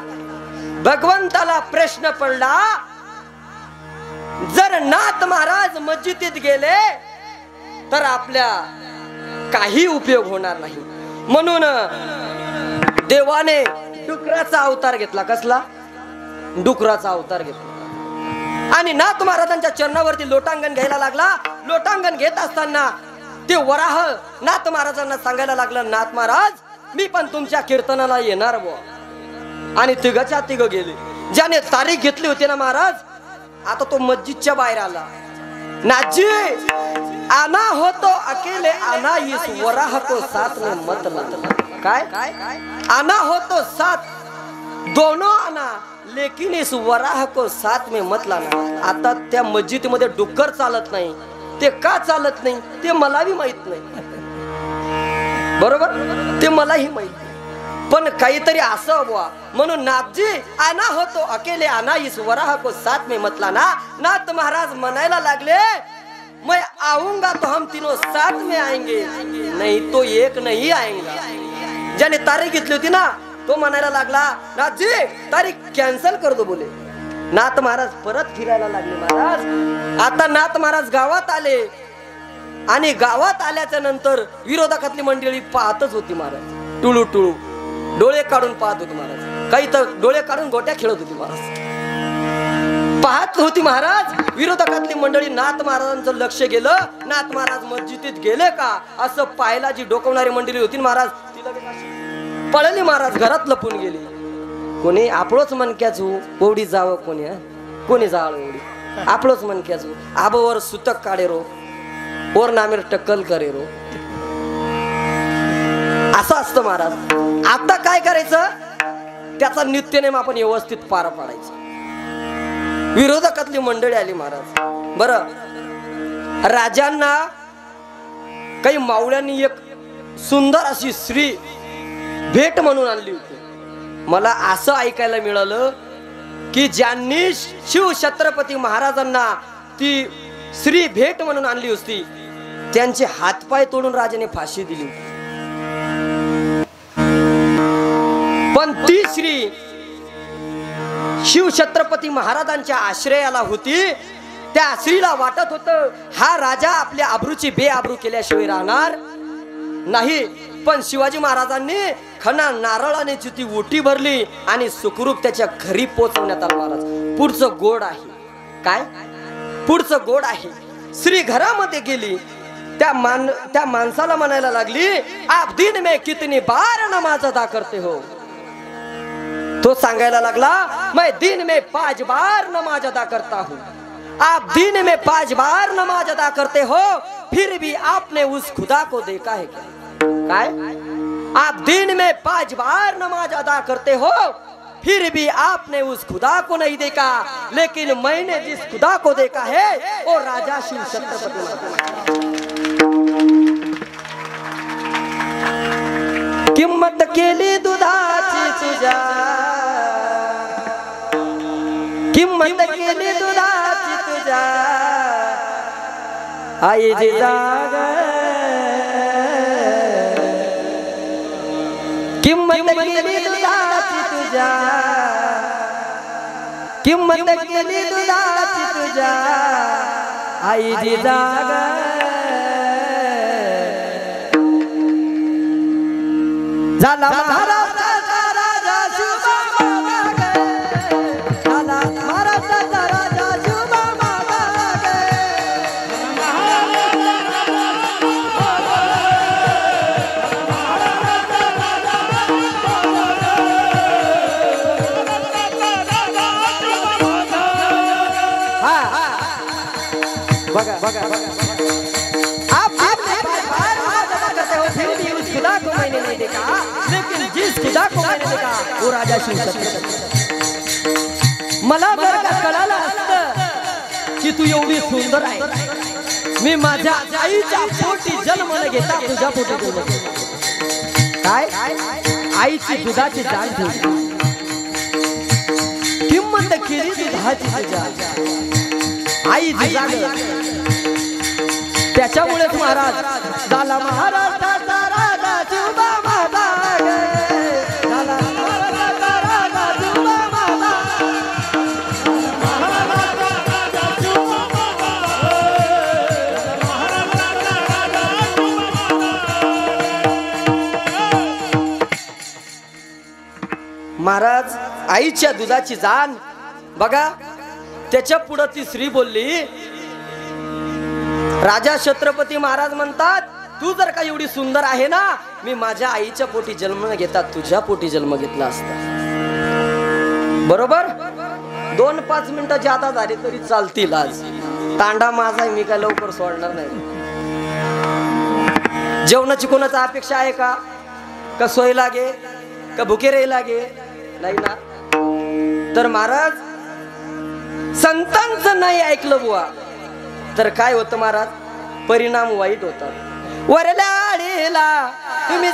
भगवंताला प्रश्न पडला, जर नाथ महाराज मस्जिदीत गेले तर आपल्या काही उपयोग होणार नाही. म्हणून देवाने डुकराचा अवतार घेतला. कसला? डुकराचा अवतार घेतला आणि नाथ महाराजांच्या चरणावरती लोटांगण घ्यायला लागला. लोटांगण घेत असताना ते वराह नाथ महाराजांना सांगायला लागलं, नाथ महाराज मी पण तुमच्या कीर्तनाला येणार बुवा. आणि तिघच्या तिघ गेले. ज्याने तारीख घेतली होती ना महाराज, आता तो मस्जिदच्या बाहेर आला. नाजी आना हो तो अकेले आना, इस वराह को साथ में मत लाना. काय आना हो तो साथ दोनों आना, लेकिन इस वराह को साथ में मत लाना. आता त्या मस्जिद मध्ये डुक्कर चालत नाही. ते का चालत नाही ते मलाही माहित नाही. बरोबर, ते मलाही माहित नाही. पण काहीतरी असं बुवा. म्हणून नाथजी आना हो तो अकेले आना, इस वराह को साथ में मत लाना. नाथ महाराज म्हणायला लागले, मैं आऊंगा तो हम तीनों साथ में आएंगे, नहीं तो एक नहीं आएंगा. ज्याने तारीख घेतली होती ना तो म्हणायला लागला, राजी तारीख कॅन्सल कर दो बोले. नाथ महाराज परत फिरायला लागले. महाराज आता नाथ महाराज गावात आले आणि गावात आल्याच्या नंतर विरोधकातली मंडळी पाहतच होती. महाराज टुळू टुळू डोळे काढून पाहत होती. महाराज काही तर डोळे काढून गोट्या खेळत होती. महाराज पाहत होती. महाराज विरोधकातली मंडळी नाथ महाराजांचं लक्ष गेलं. नाथ महाराज मस्जिदीत गेले का असं पाहायला जी डोकवणारी मंडळी होती महाराज ती लगेच अशी पळली. महाराज घरात लपून गेली. कोणी आपलोच मनक्याचू ओवडी जावं, कोणी कोणी जावं ओवडी आपलोच मनक्याचू आबवर सुतक काढे रो ओर नामेर टक्कल करे रो. असं असतं महाराज. आता काय करायचं, त्याचा नित्यनेम आपण व्यवस्थित पार पाडायचा. विरोधकातली मंडळी आली. महाराज बरं राजांना काही मावळ्यांनी एक सुंदर अशी स्त्री भेट म्हणून आणली होती. मला असं ऐकायला मिळालं की ज्यांनी शिव छत्रपती महाराजांना ती स्त्री भेट म्हणून आणली होती त्यांचे हातपाय तोडून राजाने फाशी दिली होती. पण ती स्त्री शिव छत्रपती महाराजांच्या आश्रयाला होती. त्या स्त्रीला वाटत होतं हा राजा आपल्या आबरूची बेआबरू केल्याशिवाय राहणार नाही. पण शिवाजी महाराजांनी खणा नारळाने ती ओटी भरली आणि सुखरूप त्याच्या घरी पोहोचवण्यात आलं. महाराज पुढचं गोड आहे. काय पुढचं गोड आहे. स्त्री घरामध्ये गेली. त्या माणसाला म्हणायला लागली, आप दिन में कितनी बार नमाज अदा करते हो. तो सांगायला लागला, मैं दिन में 5 बार नमाज अदा करता हूँ. आप दिन में 5 बार नमाज अदा करते हो, फिर भी आपने उस खुदा को देखा है क्या. काय आप दिन में 5 बार नमाज अदा करते हो, फिर भी आपने उस खुदा को नहीं देखा, लेकिन मैंने जिस खुदा को देखा है वो राजा शिव छत्रपती. किंमत केली दुधाची तुझ्या, किंमत केली दुधाची तुझ्या आई जिजाग. किंमत केली दुधाची तुझ्या, किंमत केली दुधाची तुझ्या आई जिजाग. झाला महाराष्ट्राचा राजा शिवबाबा गे, झाला महाराष्ट्राचा राजा शिवबाबा गे. बघा बघा आप करते हो, फिर भी उस खुदा को मैंने नहीं देखा, लेकिन जिस खुदा को मैंने देखा वो राजा शिव छत्रपती. मला जर का कळालं असतं की तू एवढी सुंदर आहे, मी माझ्या आईच्या पोटी जन्म न घेता तुझ्या पोटी जन्म घेतो. काय आईची दुधाची जाण ठेवली, किंमत केली दुधाची तुझ्या आई जिजाग. त्याच्यामुळेच महाराज झाला महाराष्ट्राचा राजा शिवबाबा गे, झाला महाराष्ट्राचा राजा शिवबाबा. महाराज आईच्या दुधाची जाण बघा. त्याच्या पुढे ती स्त्री बोलली, राजा छत्रपती महाराज म्हणतात तू जर का एवढी सुंदर आहे ना, मी माझ्या आईच्या पोटी जन्म न घेता तुझ्या पोटी जन्म घेतला असता. बरोबर 2-5 मिनिटं जादा झाली तरी चालतील. आज तांडा माझा मी काय लवकर सोडणार नाही. जेवणाची कोणाचा अपेक्षा आहे का, का सोय लागे का भुके रे लागे, नाही ना. तर महाराज संतांचं नाही ऐकलं बुवा तर काय होतं महाराज, परिणाम वाईट होतात. वरलाडीला तुम्ही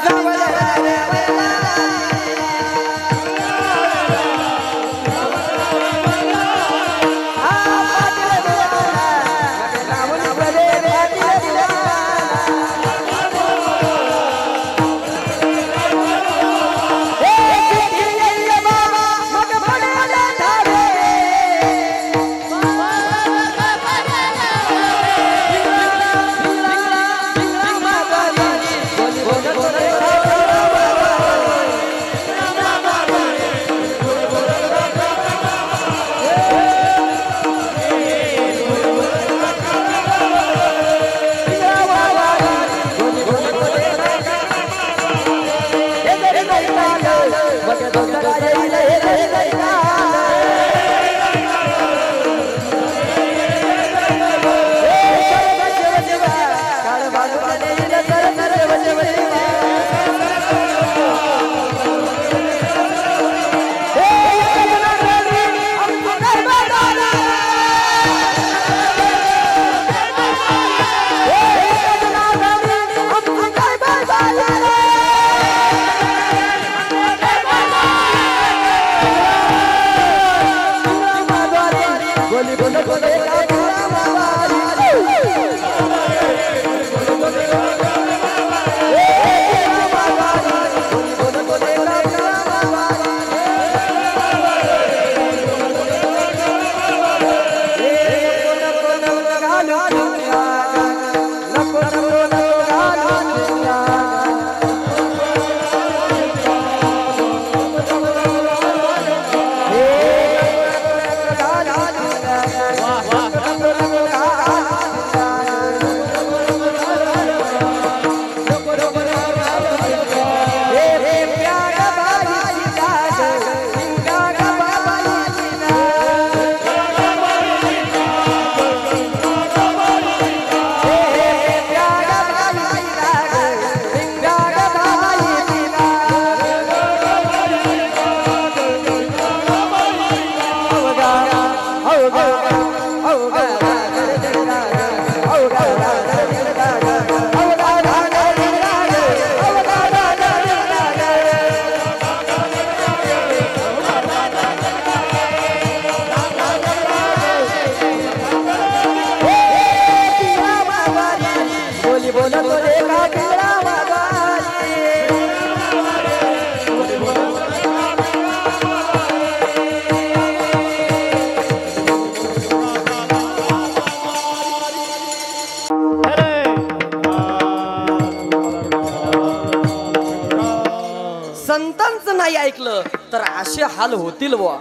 संतांचं नाही ऐकलं तर असे हाल होतील बुवा.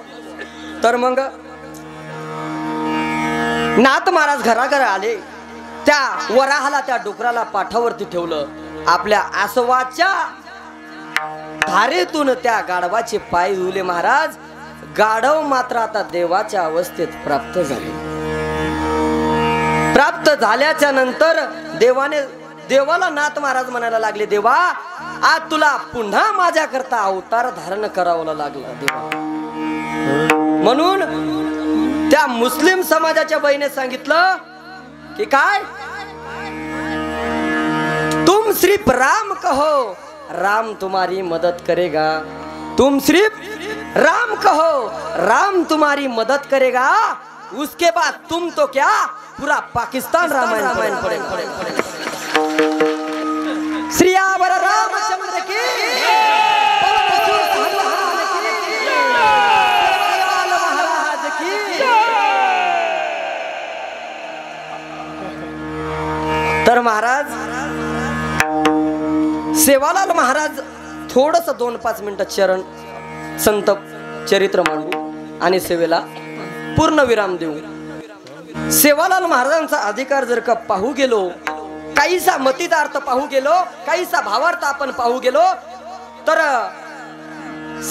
तर मग नाथ महाराज घराघर आले. त्या वराहाला त्या डुकराला पाठावरती ठेवलं. आपल्या आसवाच्या धारेतून त्या गाढवाचे पाय धुले महाराज. गाढव मात्र आता देवाच्या अवस्थेत प्राप्त झाले. प्राप्त झाल्याच्या नंतर देवाला नाथ महाराज म्हणायला लागले, देवा आज तुला पुन्हा माझ्याकरता अवतार धारण करावं लागला देवा. म्हणून त्या मुस्लिम समाजाच्या बाईने सांगितलं की काय, तुम सिर्फ राम कहो राम तुम्हारी मदद करेगा. तुम सिर्फ राम कहो राम तुम्हारी मदद करेगा. उसके बाद तुम तो क्या पूरा पाकिस्तान रामायण पढ़ेगा. श्रीयावर रामचंद्र की महाराज की. तर महाराज सेवालाल महाराज थोडस 2-5 मिनिटं चरण संत चरित्र मांडू आणि सेवेला पूर्ण विराम देऊ. सेवालाल महाराजांचा अधिकार जर का पाहू गेलो, काहीसा मतीचा अर्थ पाहू गेलो, काहीसा भावार्थ आपण पाहू गेलो, तर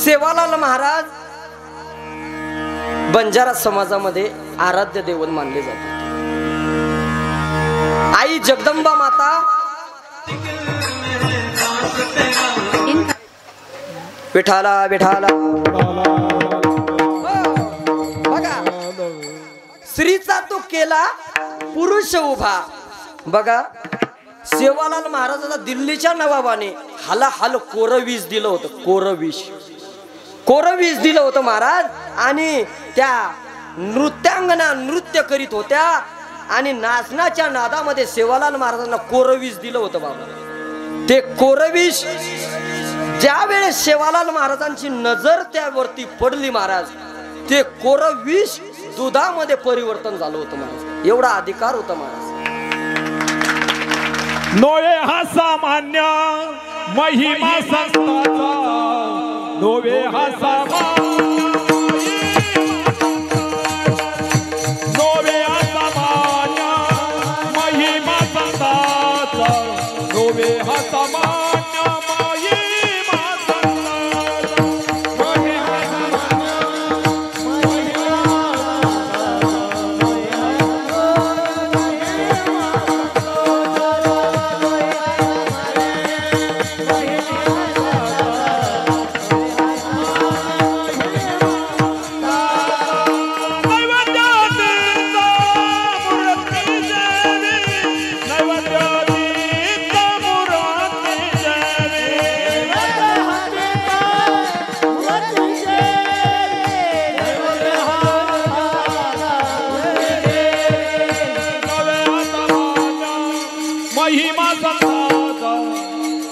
सेवालाल महाराज बंजारा समाजामध्ये आराध्य दैवत मानले जातात. आई जगदंबा माता विठाला विठाला. बघा स्त्रीचा तो केला पुरुष उभा. बघा सेवालाल महाराजाला दिल्लीच्या नवाबाने हाल कोरविष दिलं होतं. कोरविष दिलं होतं महाराज. आणि त्या नृत्यांगना नृत्य करीत होत्या आणि नाचण्याच्या नादामध्ये सेवालाल महाराजांना कोरविष दिलं होतं बाबा. ते कोरविष ज्या वेळेस सेवालाल महाराजांची नजर त्यावरती पडली महाराज, ते कोरविष दुधामध्ये परिवर्तन झालं होतं महाराज. एवढा अधिकार होता महाराज. नोवे हा सामान्य महिमा संताचा. नोवे हा सामान्य महिमा संताचा. नोवे हा सामान्य महिमा संताचा. नोवे हा सामान्य महिमा संताचा.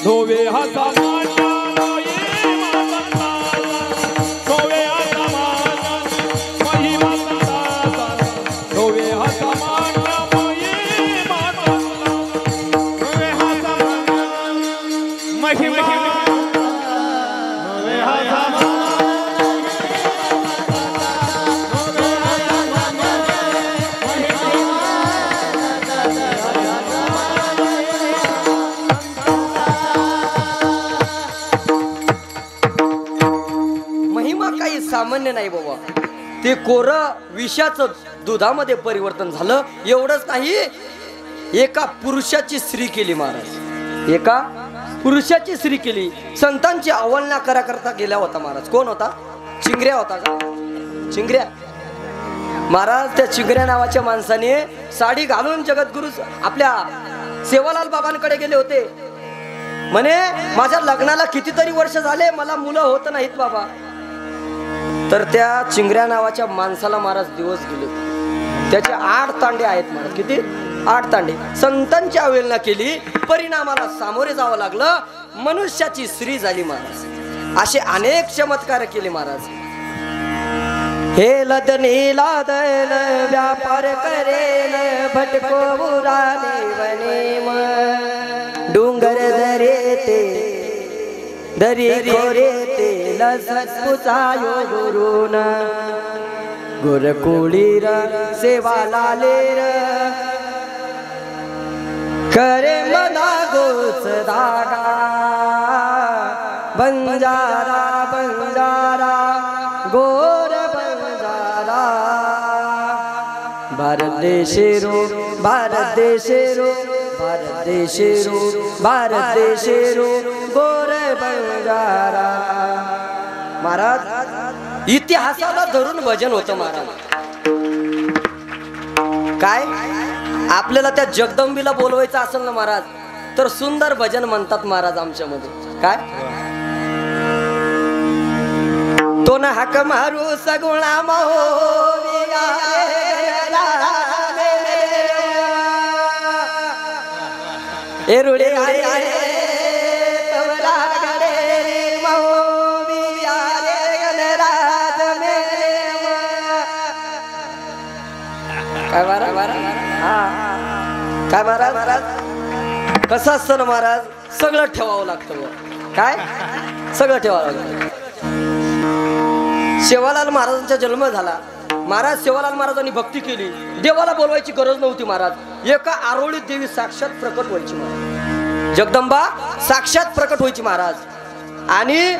नोवे हा सामान्य महिमा संताचा. नोवे हा सामान्य महिमा संताचा. नोवे हा सामान्य महिमा. नोवे हा सामान्य सामान्य नाही बाबा. ते कोर विषाचं दुधामध्ये परिवर्तन झालं. एवढंच नाही, एका पुरुषाची स्त्री केली महाराज. एका पुरुषाची स्त्री केली. संतांची अवहेलना करता गेला होता महाराज. कोण होता? चिंगऱ्या होता का? चिंगऱ्या महाराज. त्या चिंगऱ्या नावाच्या माणसाने साडी घालून जगद्गुरु आपल्या सेवालाल बाबांकडे गेले होते. म्हणे माझ्या लग्नाला कितीतरी वर्ष झाले, मला मुलं होत नाहीत बाबा. तर त्या चिंगऱ्या नावाच्या माणसाला महाराज दिवस गेले. त्याचे 8 तांडे आहेत महाराज. किती? 8 तांडे. संतांची अवहेलना केली, परिणामाला सामोरे जावं लागलं. मनुष्याची स्त्री झाली महाराज. असे अनेक चमत्कार केले महाराज. हे लदनी लादल व्यापार करेल भटको बुराने वने डोंगर दरे ते दरी खोरे तेल सत्पुचायो गुरुन गुरकुळीर सेवा लालेर करे मना गोच दागा बंजारा बंजारा गोर बंजारा भारत देशेरो भारत देशेरो भारत देशेरो भारत देशेरो गोर बंजारा। महाराज इतिहासाला धरून भजन होतं महाराज। काय आपल्याला त्या जगदंबीला बोलवायचं असेल ना महाराज तर सुंदर भजन म्हणतात महाराज आमच्यामध्ये। काय तो ना हक मारू सगुणा मोविया एरुडे आरे तवरा गडे मोविया रे गणराज मेरे काय महाराज काय महाराज कसं असतं ना महाराज सगळं ठेवावं लागतं। काय सगळं ठेवावं लागतं। सेवालाल महाराजांचा जन्म झाला। महाराज सेवालाल महाराजांनी भक्ती केली। देवाला बोलवायची गरज नव्हती महाराज। एका आरोळीत देवी साक्षात प्रकट व्हायची महाराज। जगदंबा साक्षात प्रकट व्हायची महाराज। आणि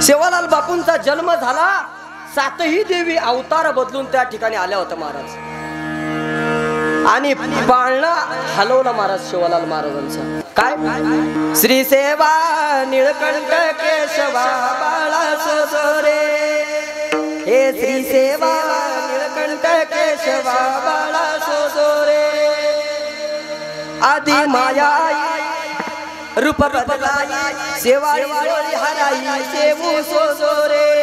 सेवालाल बापूंचा जन्म झाला। सातही देवी अवतार बदलून त्या ठिकाणी आल्या होत्या महाराज। आणि पाळणा हलवला महाराज सेवालाल महाराजांचा। काय श्री सेवा निळकंठ केशवा बाळा सोसोरे हे श्री सेवा निळकंठ केशवा बाळा सोसोरे आदि माया रूप बदलाई सेवा हराई सेवू सोसोरे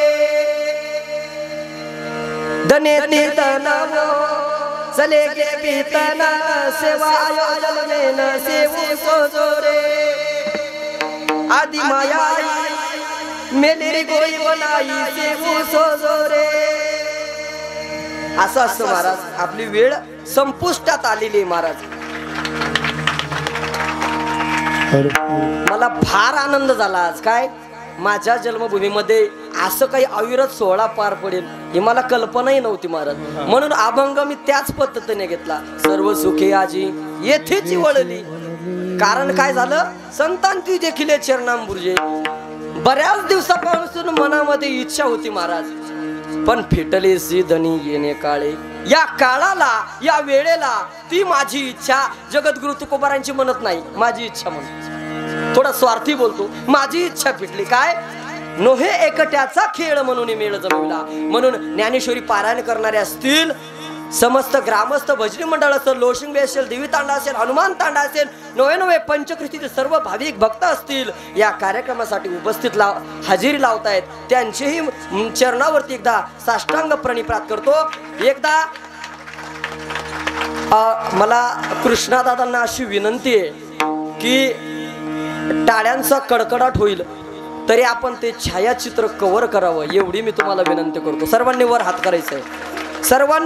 दने निर्दनवो चले गे पीतना सेवा आयोजन में न सेवू सोसोरे आदि माया मेलेरी गोई बनाई सेवू सोसोरे। असं असतं महाराज। आपली वेळ संपुष्टात आलेली महाराज। मला फार आनंद झाला आज। काय माझ्या जन्मभूमीमध्ये असं काही अविरत सोहळा पार पडेल ही मला कल्पनाही नव्हती महाराज। म्हणून अभंग मी त्याच पद्धतीने घेतला। सर्व सुखे आजी येथेच वळली। कारण काय झालं संतांची देखील चरणांबुर्जे बऱ्याच दिवसापासून मनामध्ये इच्छा होती महाराज पण फिटले सिद्धनी येणे काळे। या काळाला या वेळेला ती माझी इच्छा जगद्गुरु तुकोबारांची म्हणत नाही माझी इच्छा म्हणतो। थोडा स्वार्थी बोलतो माझी इच्छा फिटली। काय नोहे एकट्याचा खेळ म्हणून मेळ जमविला। म्हणून ज्ञानेश्वरी पारायण करणारे असतील समस्त ग्रामस्थ भजनी मंडळ असेल लोशिंग असेल देवी तांडा असेल हनुमान तांडा असेल नवे नवे पंचकृतीचे सर्व भाविक भक्त असतील या कार्यक्रमासाठी उपस्थित हजेरी लावतायत त्यांचेही चरणावरती एकदा साष्टांग प्रणिपात करतो। एकदा मला कृष्णादादांना अशी विनंती आहे की टाळ्यांचा कडकडाट होईल तरी आपण ते छायाचित्र कव्हर करावं एवढी मी तुम्हाला विनंती करतो। सर्वांनी वर हात करायचंय सर्वांनी।